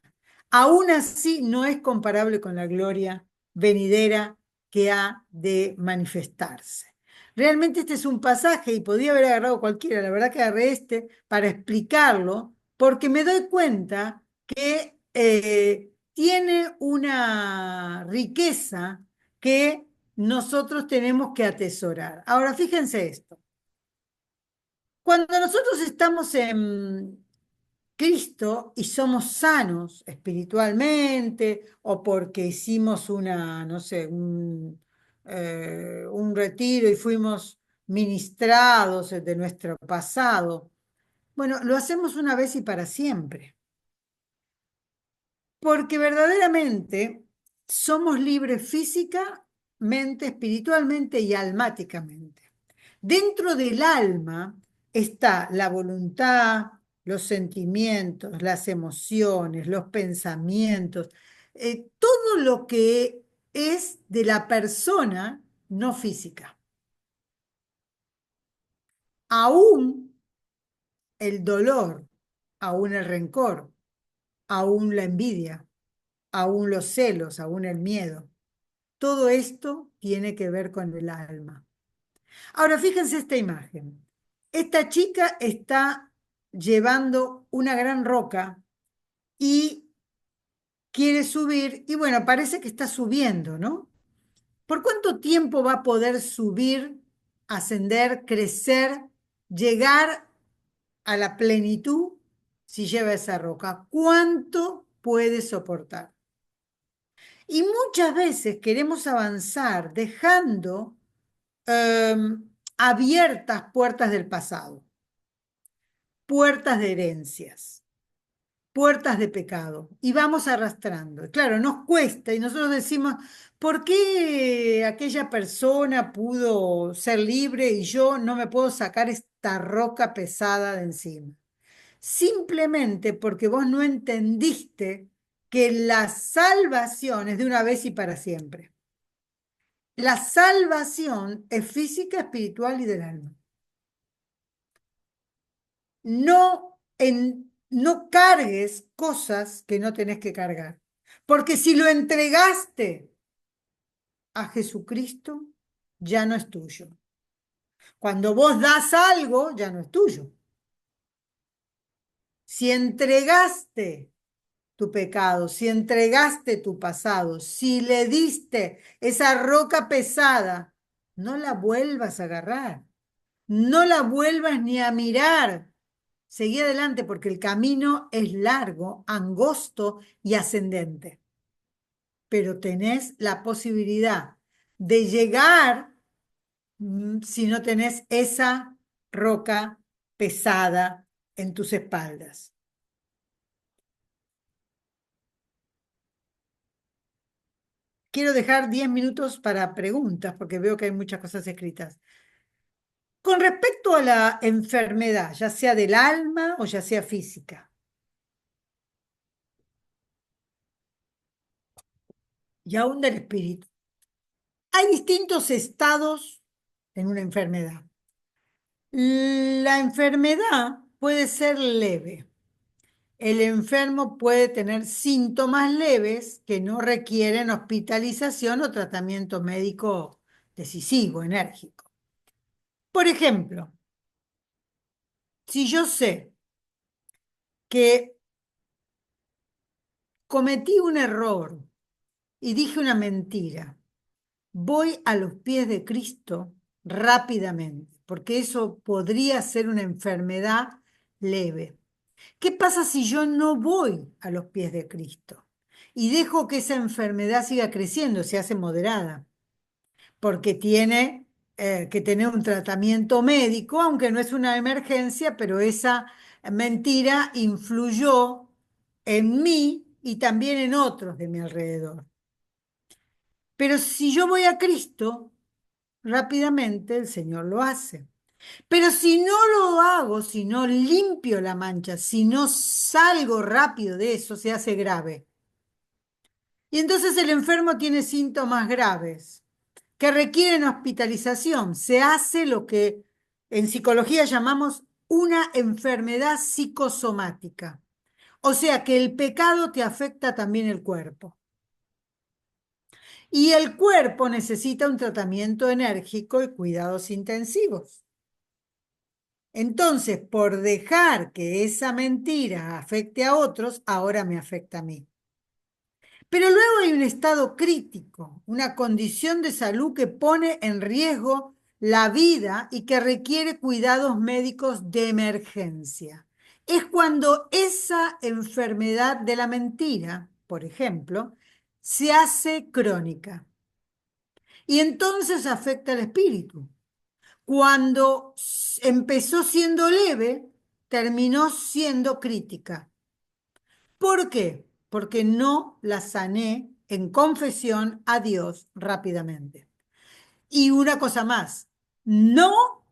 Aún así no es comparable con la gloria venidera que ha de manifestarse. Realmente este es un pasaje y podía haber agarrado cualquiera, la verdad que agarré este para explicarlo, porque me doy cuenta que tiene una riqueza que nosotros tenemos que atesorar. Ahora, fíjense esto. Cuando nosotros estamos en Cristo y somos sanos espiritualmente o porque hicimos una, no sé, un retiro y fuimos ministrados de nuestro pasado. Bueno, lo hacemos una vez y para siempre, porque verdaderamente somos libres físicamente, espiritualmente y almáticamente. Dentro del alma está la voluntad, los sentimientos, las emociones, los pensamientos, todo lo que es de la persona no física. Aún el dolor, aún el rencor, aún la envidia, aún los celos, aún el miedo. Todo esto tiene que ver con el alma. Ahora, fíjense esta imagen. Esta chica está llevando una gran roca y quiere subir, y bueno, parece que está subiendo, ¿no? ¿Por cuánto tiempo va a poder subir, ascender, crecer, llegar a la plenitud si lleva esa roca? ¿Cuánto puede soportar? Y muchas veces queremos avanzar dejando abiertas puertas del pasado, puertas de herencias, puertas de pecado, y vamos arrastrando. Claro, nos cuesta y nosotros decimos, ¿por qué aquella persona pudo ser libre y yo no me puedo sacar esta roca pesada de encima? Simplemente porque vos no entendiste que la salvación es de una vez y para siempre. La salvación es física, espiritual y del alma. No cargues cosas que no tenés que cargar. Porque si lo entregaste a Jesucristo, ya no es tuyo. Cuando vos das algo, ya no es tuyo. Si entregaste tu pecado, si entregaste tu pasado, si le diste esa roca pesada, no la vuelvas a agarrar. No la vuelvas ni a mirar. Seguí adelante porque el camino es largo, angosto y ascendente. Pero tenés la posibilidad de llegar si no tenés esa roca pesada en tus espaldas. Quiero dejar 10 minutos para preguntas porque veo que hay muchas cosas escritas. Con respecto a la enfermedad, ya sea del alma o ya sea física, y aún del espíritu, hay distintos estados en una enfermedad. La enfermedad puede ser leve el enfermo puede tener síntomas leves que no requieren hospitalización o tratamiento médico decisivo, enérgico. Por ejemplo, si yo sé que cometí un error y dije una mentira, voy a los pies de Cristo rápidamente, porque eso podría ser una enfermedad leve. ¿Qué pasa si yo no voy a los pies de Cristo y dejo que esa enfermedad siga creciendo, se hace moderada? Porque tiene que tener un tratamiento médico, aunque no es una emergencia, pero esa mentira influyó en mí y también en otros de mi alrededor. Pero si yo voy a Cristo, rápidamente el Señor lo hace. Pero si no lo hago, si no limpio la mancha, si no salgo rápido de eso, se hace grave. Y entonces el enfermo tiene síntomas graves que requieren hospitalización. Se hace lo que en psicología llamamos una enfermedad psicosomática. O sea que el pecado te afecta también el cuerpo. Y el cuerpo necesita un tratamiento enérgico y cuidados intensivos. Entonces, por dejar que esa mentira afecte a otros, ahora me afecta a mí. Pero luego hay un estado crítico, una condición de salud que pone en riesgo la vida y que requiere cuidados médicos de emergencia. Es cuando esa enfermedad de la mentira, por ejemplo, se hace crónica y entonces afecta al espíritu. Cuando empezó siendo leve, terminó siendo crítica. ¿Por qué? Porque no la sané en confesión a Dios rápidamente. Y una cosa más, no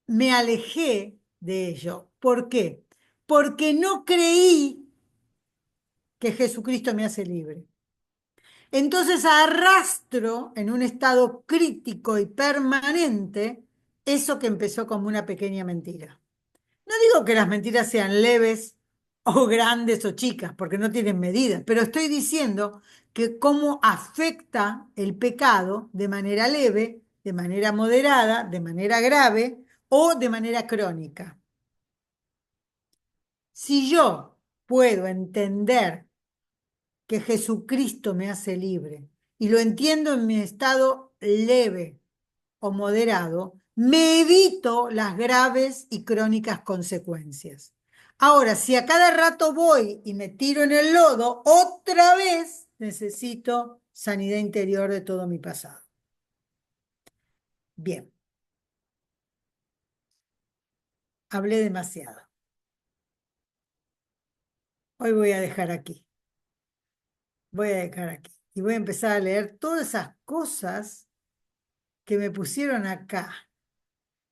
me alejé de ello. ¿Por qué? Porque no creí que Jesucristo me hace libre. Entonces arrastro en un estado crítico y permanente eso que empezó como una pequeña mentira. No digo que las mentiras sean leves o grandes o chicas, porque no tienen medida, pero estoy diciendo que cómo afecta el pecado de manera leve, de manera moderada, de manera grave o de manera crónica. Si yo puedo entender que Jesucristo me hace libre y lo entiendo en mi estado leve o moderado, me evito las graves y crónicas consecuencias. Ahora, si a cada rato voy y me tiro en el lodo, otra vez necesito sanidad interior de todo mi pasado. Bien, hablé demasiado. Hoy voy a dejar aquí. Voy a dejar aquí. Y voy a empezar a leer todas esas cosas que me pusieron acá.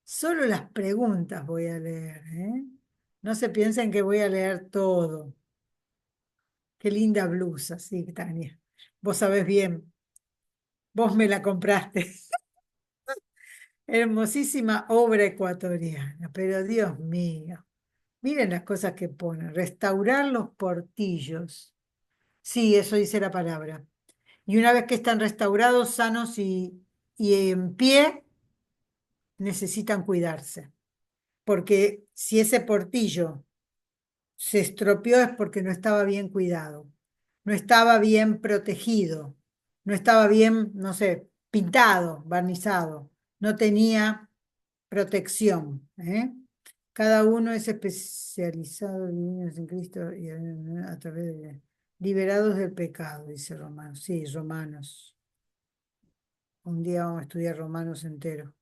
Solo las preguntas voy a leer, ¿eh? No se piensen que voy a leer todo. Qué linda blusa, sí, Tania. Vos sabés bien, vos me la compraste. Hermosísima obra ecuatoriana, pero Dios mío, miren las cosas que ponen. Restaurar los portillos. Sí, eso dice la palabra. Y una vez que están restaurados, sanos y en pie, necesitan cuidarse. Porque si ese portillo se estropeó es porque no estaba bien cuidado, no estaba bien protegido, no estaba bien, no sé, pintado, barnizado, no tenía protección, ¿eh? Cada uno es especializado en Cristo y a través de liberados del pecado, dice Romanos. Sí, Romanos. Un día vamos a estudiar Romanos entero.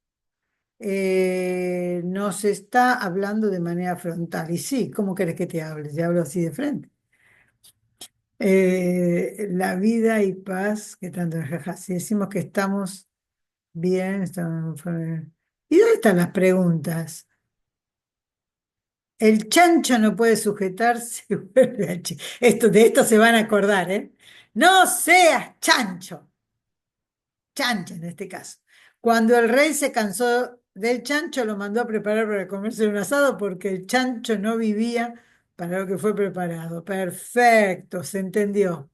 Nos está hablando de manera frontal. Y sí, ¿cómo querés que te hable? Te hablo así de frente. La vida y paz, que tanto, jaja, si decimos que estamos bien, estamos... ¿Y dónde están las preguntas? El chancho no puede sujetarse. De esto se van a acordar, ¿eh? No seas chancho, chancha en este caso. Cuando el rey se cansó del chancho, lo mandó a preparar para comerse un asado porque el chancho no vivía para lo que fue preparado. Perfecto, se entendió.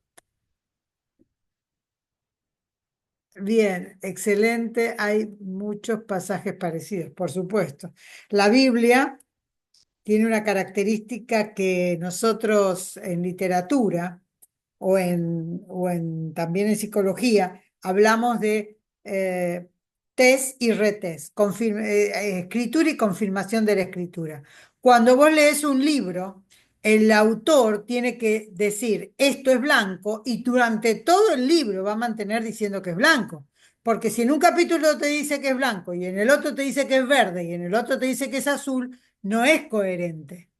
Bien, excelente. Hay muchos pasajes parecidos, por supuesto. La Biblia tiene una característica que nosotros en literatura también en psicología hablamos de test y retest, escritura y confirmación de la escritura. Cuando vos lees un libro, el autor tiene que decir esto es blanco y durante todo el libro va a mantener diciendo que es blanco. Porque si en un capítulo te dice que es blanco y en el otro te dice que es verde y en el otro te dice que es azul, no es coherente.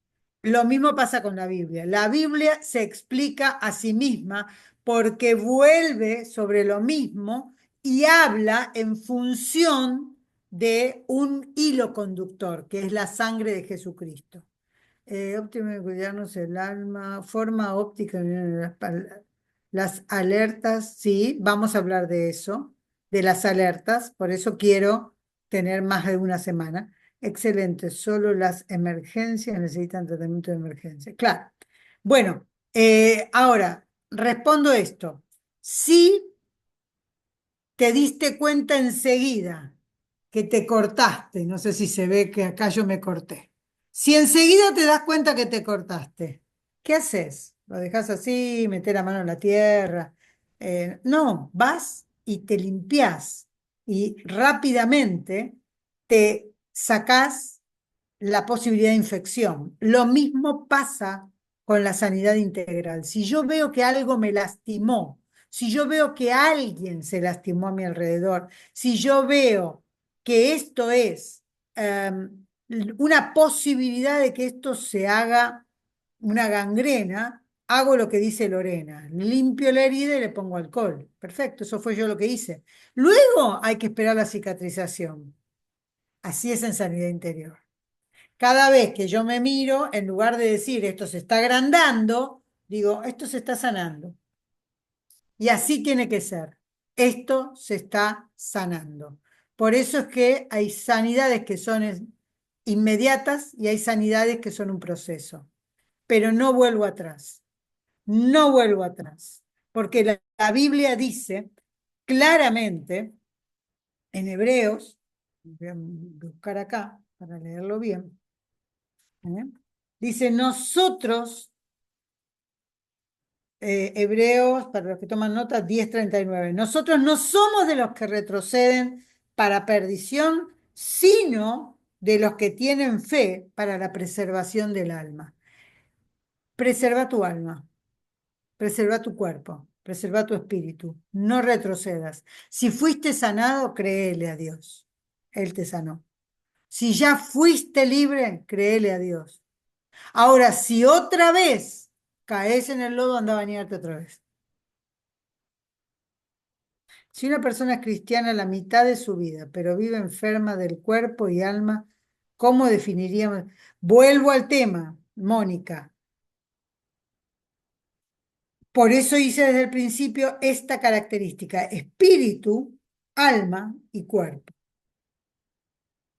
Lo mismo pasa con la Biblia. La Biblia se explica a sí misma porque vuelve sobre lo mismo y habla en función de un hilo conductor, que es la sangre de Jesucristo. Óptimo de cuidarnos el alma, forma óptica, las alertas, sí, vamos a hablar de eso, de las alertas, por eso quiero tener más de una semana. Excelente, solo las emergencias necesitan tratamiento de emergencia. Claro. Bueno, ahora respondo esto. Sí, te diste cuenta enseguida que te cortaste. No sé si se ve que acá yo me corté. Si enseguida te das cuenta que te cortaste, ¿qué haces? ¿Lo dejas así, meter la mano en la tierra? No, vas y te limpias y rápidamente te sacás la posibilidad de infección. Lo mismo pasa con la sanidad integral. Si yo veo que algo me lastimó, si yo veo que alguien se lastimó a mi alrededor, si yo veo que esto es una posibilidad de que esto se haga una gangrena, hago lo que dice Lorena, limpio la herida y le pongo alcohol. Perfecto, eso fue yo lo que hice. Luego hay que esperar la cicatrización. Así es en sanidad interior. Cada vez que yo me miro, en lugar de decir esto se está agrandando, digo, esto se está sanando. Y así tiene que ser. Esto se está sanando. Por eso es que hay sanidades que son inmediatas y hay sanidades que son un proceso. Pero no vuelvo atrás. No vuelvo atrás. Porque la Biblia dice claramente en Hebreos, voy a buscar acá para leerlo bien, ¿eh? Dice, nosotros Hebreos, para los que toman nota, 10:39. Nosotros no somos de los que retroceden para perdición, sino de los que tienen fe para la preservación del alma. Preserva tu alma, preserva tu cuerpo, preserva tu espíritu. No retrocedas. Si fuiste sanado, créele a Dios. Él te sanó. Si ya fuiste libre, créele a Dios. Ahora, si otra vez caes en el lodo, anda a bañarte otra vez. Si una persona es cristiana la mitad de su vida, pero vive enferma del cuerpo y alma, ¿cómo definiríamos? Vuelvo al tema, Mónica. Por eso hice desde el principio esta característica, espíritu, alma y cuerpo.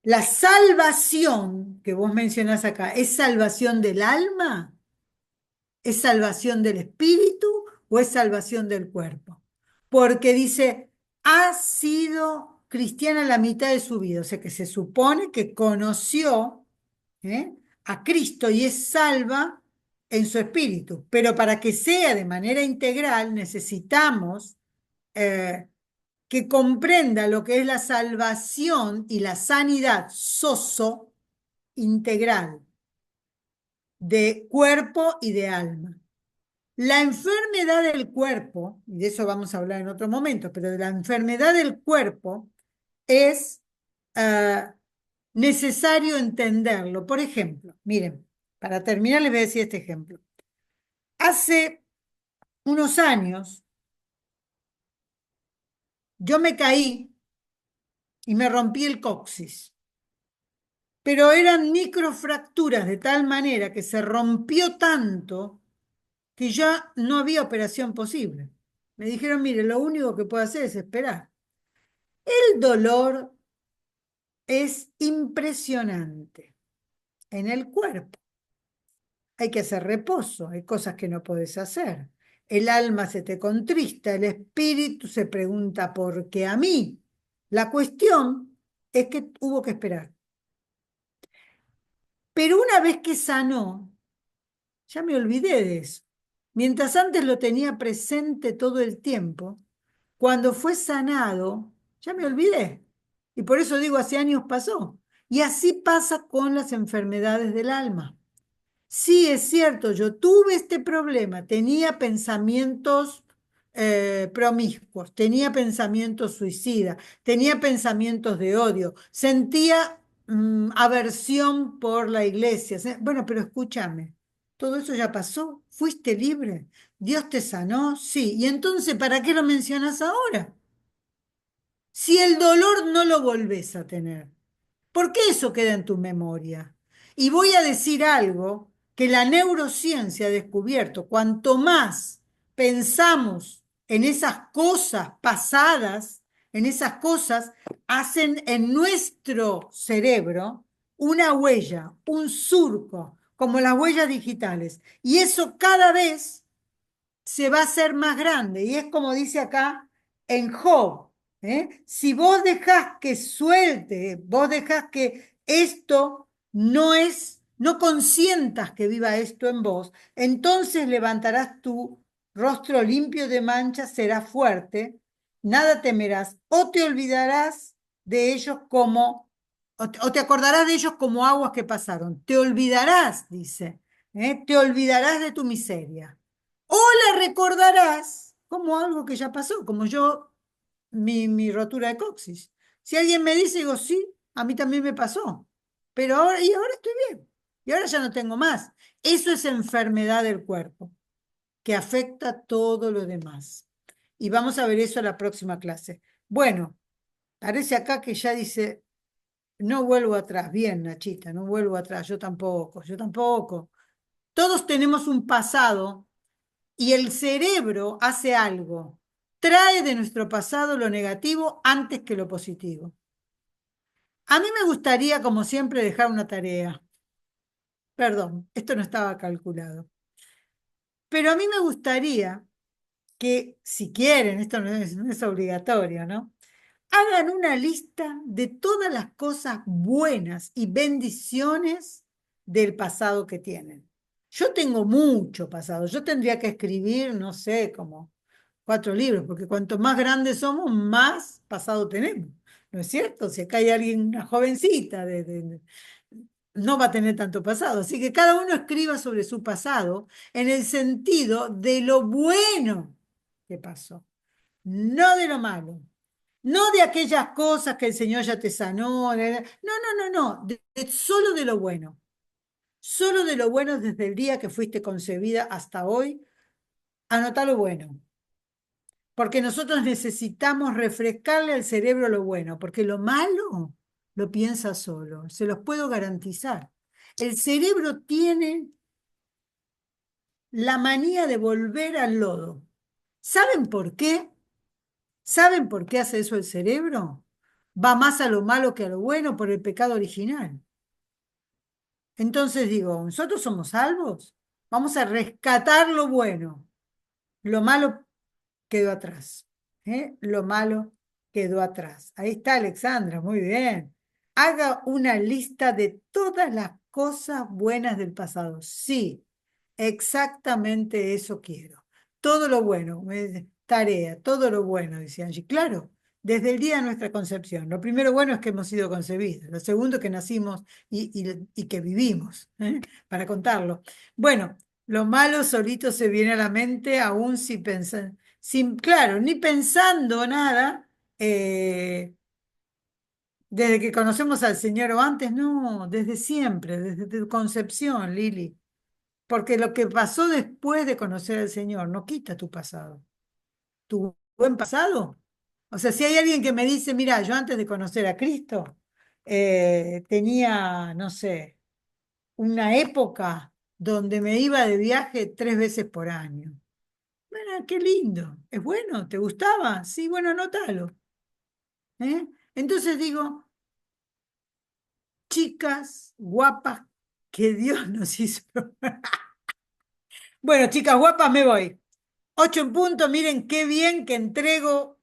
La salvación que vos mencionás acá, ¿es salvación del alma? ¿Es salvación del espíritu o es salvación del cuerpo? Porque dice, ha sido cristiana la mitad de su vida, o sea que se supone que conoció ¿eh? a Cristo y es salva en su espíritu, pero para que sea de manera integral necesitamos eh, que comprenda lo que es la salvación y la sanidad soso integral de cuerpo y de alma. La enfermedad del cuerpo, y de eso vamos a hablar en otro momento, pero de la enfermedad del cuerpo es uh, necesario entenderlo. Por ejemplo, miren, para terminar les voy a decir este ejemplo. Hace unos años yo me caí y me rompí el coxis, pero eran microfracturas de tal manera que se rompió tanto que ya no había operación posible. Me dijeron, mire, lo único que puedo hacer es esperar. El dolor es impresionante en el cuerpo. hay que hacer reposo, hay cosas que no puedes hacer. El alma se te contrista, el espíritu se pregunta ¿por qué a mí? La cuestión es que hubo que esperar. Pero una vez que sanó, ya me olvidé de eso. Mientras antes lo tenía presente todo el tiempo, cuando fue sanado, ya me olvidé. Y por eso digo, hace años pasó. Y así pasa con las enfermedades del alma. Sí, es cierto, yo tuve este problema, tenía pensamientos promiscuos, tenía pensamientos suicidas, tenía pensamientos de odio, sentía aversión por la iglesia. Bueno, pero escúchame, todo eso ya pasó, fuiste libre, Dios te sanó, sí. Y entonces, ¿para qué lo mencionas ahora? Si el dolor no lo volvés a tener. Porque eso queda en tu memoria. Y voy a decir algo que la neurociencia ha descubierto. Cuanto más pensamos en esas cosas pasadas, en esas cosas, hacen en nuestro cerebro una huella, un surco, como las huellas digitales. Y eso cada vez se va a hacer más grande. Y es como dice acá en Job, ¿eh? Si vos dejás que suelte, vos dejás que esto no es, no consientas que viva esto en vos, entonces levantarás tu rostro limpio de manchas, serás fuerte, nada temerás, o te olvidarás de ellos como, o te acordarás de ellos como aguas que pasaron. Te olvidarás, dice, ¿eh? Te olvidarás de tu miseria. O la recordarás como algo que ya pasó, como yo, mi rotura de coxis. Si alguien me dice, digo, sí, a mí también me pasó, pero ahora, y ahora estoy bien, y ahora ya no tengo más. Eso es enfermedad del cuerpo, que afecta todo lo demás. Y vamos a ver eso en la próxima clase. Bueno, parece acá que ya dice, no vuelvo atrás. Bien, Nachita, no vuelvo atrás, yo tampoco, yo tampoco. Todos tenemos un pasado y el cerebro hace algo. Trae de nuestro pasado lo negativo antes que lo positivo. A mí me gustaría, como siempre, dejar una tarea. Perdón, esto no estaba calculado. Pero a mí me gustaría que, si quieren, esto no es obligatorio, ¿no? Hagan una lista de todas las cosas buenas y bendiciones del pasado que tienen. Yo tengo mucho pasado. Yo tendría que escribir, no sé, como 4 libros, porque cuanto más grandes somos, más pasado tenemos. ¿No es cierto? Si acá hay alguien, una jovencita, no va a tener tanto pasado. Así que cada uno escriba sobre su pasado en el sentido de lo bueno que pasó, no de lo malo. No de aquellas cosas que el Señor ya te sanó. No, no, no, no. Solo de lo bueno. Solo de lo bueno desde el día que fuiste concebida hasta hoy. Anotá lo bueno. Porque nosotros necesitamos refrescarle al cerebro lo bueno, porque lo malo lo piensa solo. Se los puedo garantizar. El cerebro tiene la manía de volver al lodo. ¿Saben por qué? ¿Saben por qué hace eso el cerebro? Va más a lo malo que a lo bueno por el pecado original. Entonces digo, ¿nosotros somos salvos? Vamos a rescatar lo bueno. Lo malo quedó atrás. ¿Eh? Lo malo quedó atrás. Ahí está Alexandra, muy bien. Haga una lista de todas las cosas buenas del pasado. Sí, exactamente eso quiero. Todo lo bueno, tarea, todo lo bueno, dice Angie. Claro, desde el día de nuestra concepción. Lo primero bueno es que hemos sido concebidos. Lo segundo que nacimos y que vivimos, ¿eh? Para contarlo. Bueno, lo malo solito se viene a la mente aún si pensar sin, claro, ni pensando nada, desde que conocemos al Señor o antes, no, desde siempre, desde tu concepción, Lili, porque lo que pasó después de conocer al Señor no quita tu pasado, tu buen pasado. O sea, si hay alguien que me dice, mira, yo antes de conocer a Cristo, tenía, no sé, una época donde me iba de viaje 3 veces por año. Bueno, qué lindo. ¿Es bueno? ¿Te gustaba? Sí, bueno, anótalo. ¿Eh? Entonces digo, chicas guapas que Dios nos hizo. Bueno, chicas guapas, me voy. 8 en punto, miren qué bien que entrego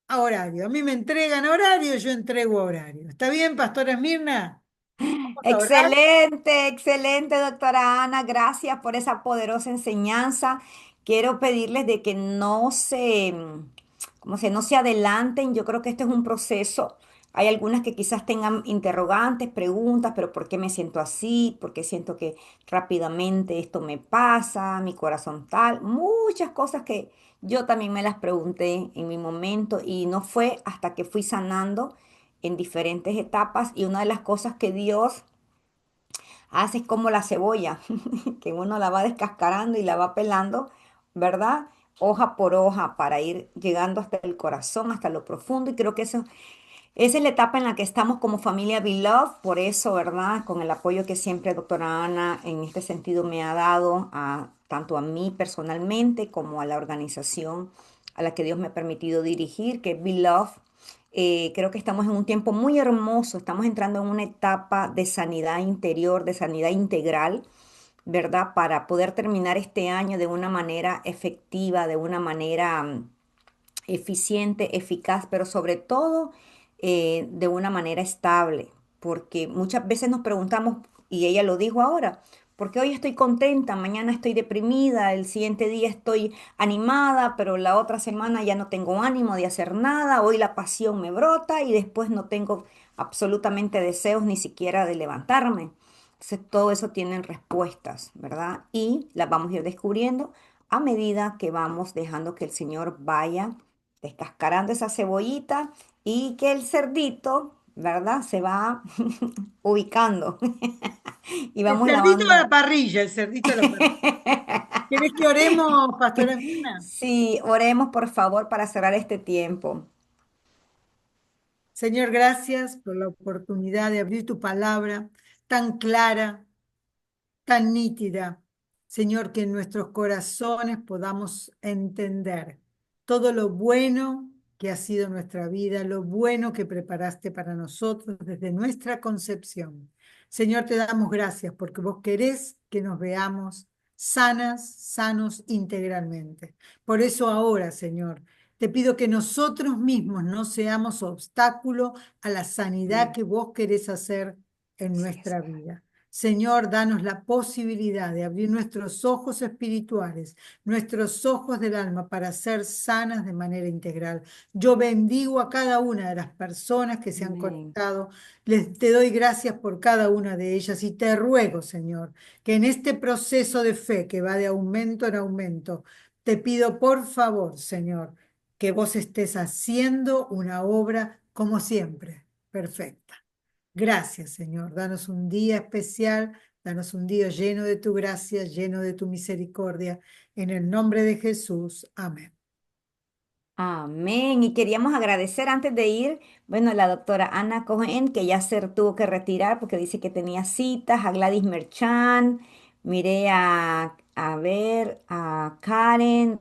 a horario. A mí me entregan a horario, yo entrego a horario. ¿Está bien, Pastora Esmirna? Vamos a orar. Excelente, excelente, doctora Ana. Gracias por esa poderosa enseñanza. Quiero pedirles de que no se, como se, no se adelanten. Yo creo que este es un proceso. Hay algunas que quizás tengan interrogantes, preguntas, pero ¿por qué me siento así? ¿Por qué siento que rápidamente esto me pasa? Mi corazón tal. Muchas cosas que yo también me las pregunté en mi momento y no fue hasta que fui sanando en diferentes etapas y una de las cosas que Dios haces como la cebolla, que uno la va descascarando y la va pelando, ¿verdad? Hoja por hoja para ir llegando hasta el corazón, hasta lo profundo. Y creo que eso, esa es la etapa en la que estamos como familia Beloved. Por eso, ¿verdad? Con el apoyo que siempre doctora Ana en este sentido me ha dado, tanto a mí personalmente como a la organización a la que Dios me ha permitido dirigir, que es Beloved. Creo que estamos en un tiempo muy hermoso, estamos entrando en una etapa de sanidad interior, de sanidad integral, ¿verdad? Para poder terminar este año de una manera efectiva, de una manera eficiente, eficaz, pero sobre todo de una manera estable, porque muchas veces nos preguntamos, y ella lo dijo ahora, porque hoy estoy contenta, mañana estoy deprimida, el siguiente día estoy animada, pero la otra semana ya no tengo ánimo de hacer nada, hoy la pasión me brota y después no tengo absolutamente deseos ni siquiera de levantarme. Entonces, todo eso tienen respuestas, ¿verdad? Y las vamos a ir descubriendo a medida que vamos dejando que el Señor vaya descascarando esa cebollita y que el cerdito, ¿verdad? Se va ubicando y El vamos cerdito a lavando. la parrilla, el cerdito a la parrilla. ¿Querés que oremos, Pastora Esmirna? Sí, oremos por favor para cerrar este tiempo. Señor, gracias por la oportunidad de abrir tu palabra tan clara, tan nítida. Señor, que en nuestros corazones podamos entender todo lo bueno que ha sido nuestra vida, lo bueno que preparaste para nosotros desde nuestra concepción. Señor, te damos gracias porque vos querés que nos veamos sanas, sanos integralmente. Por eso ahora, Señor, te pido que nosotros mismos no seamos obstáculo a la sanidad Mm, que vos querés hacer en así es, nuestra vida. Señor, danos la posibilidad de abrir nuestros ojos espirituales, nuestros ojos del alma para ser sanas de manera integral. Yo bendigo a cada una de las personas que se han amén. conectado. Te doy gracias por cada una de ellas y te ruego, Señor, que en este proceso de fe que va de aumento en aumento, te pido por favor, Señor, que vos estés haciendo una obra como siempre, perfecta. Gracias, Señor. Danos un día especial, danos un día lleno de tu gracia, lleno de tu misericordia. En el nombre de Jesús. Amén. Amén. Y queríamos agradecer antes de ir, bueno, la doctora Ana Cohen, que ya se tuvo que retirar porque dice que tenía citas, a Gladys Merchan, miré a ver, a Karen,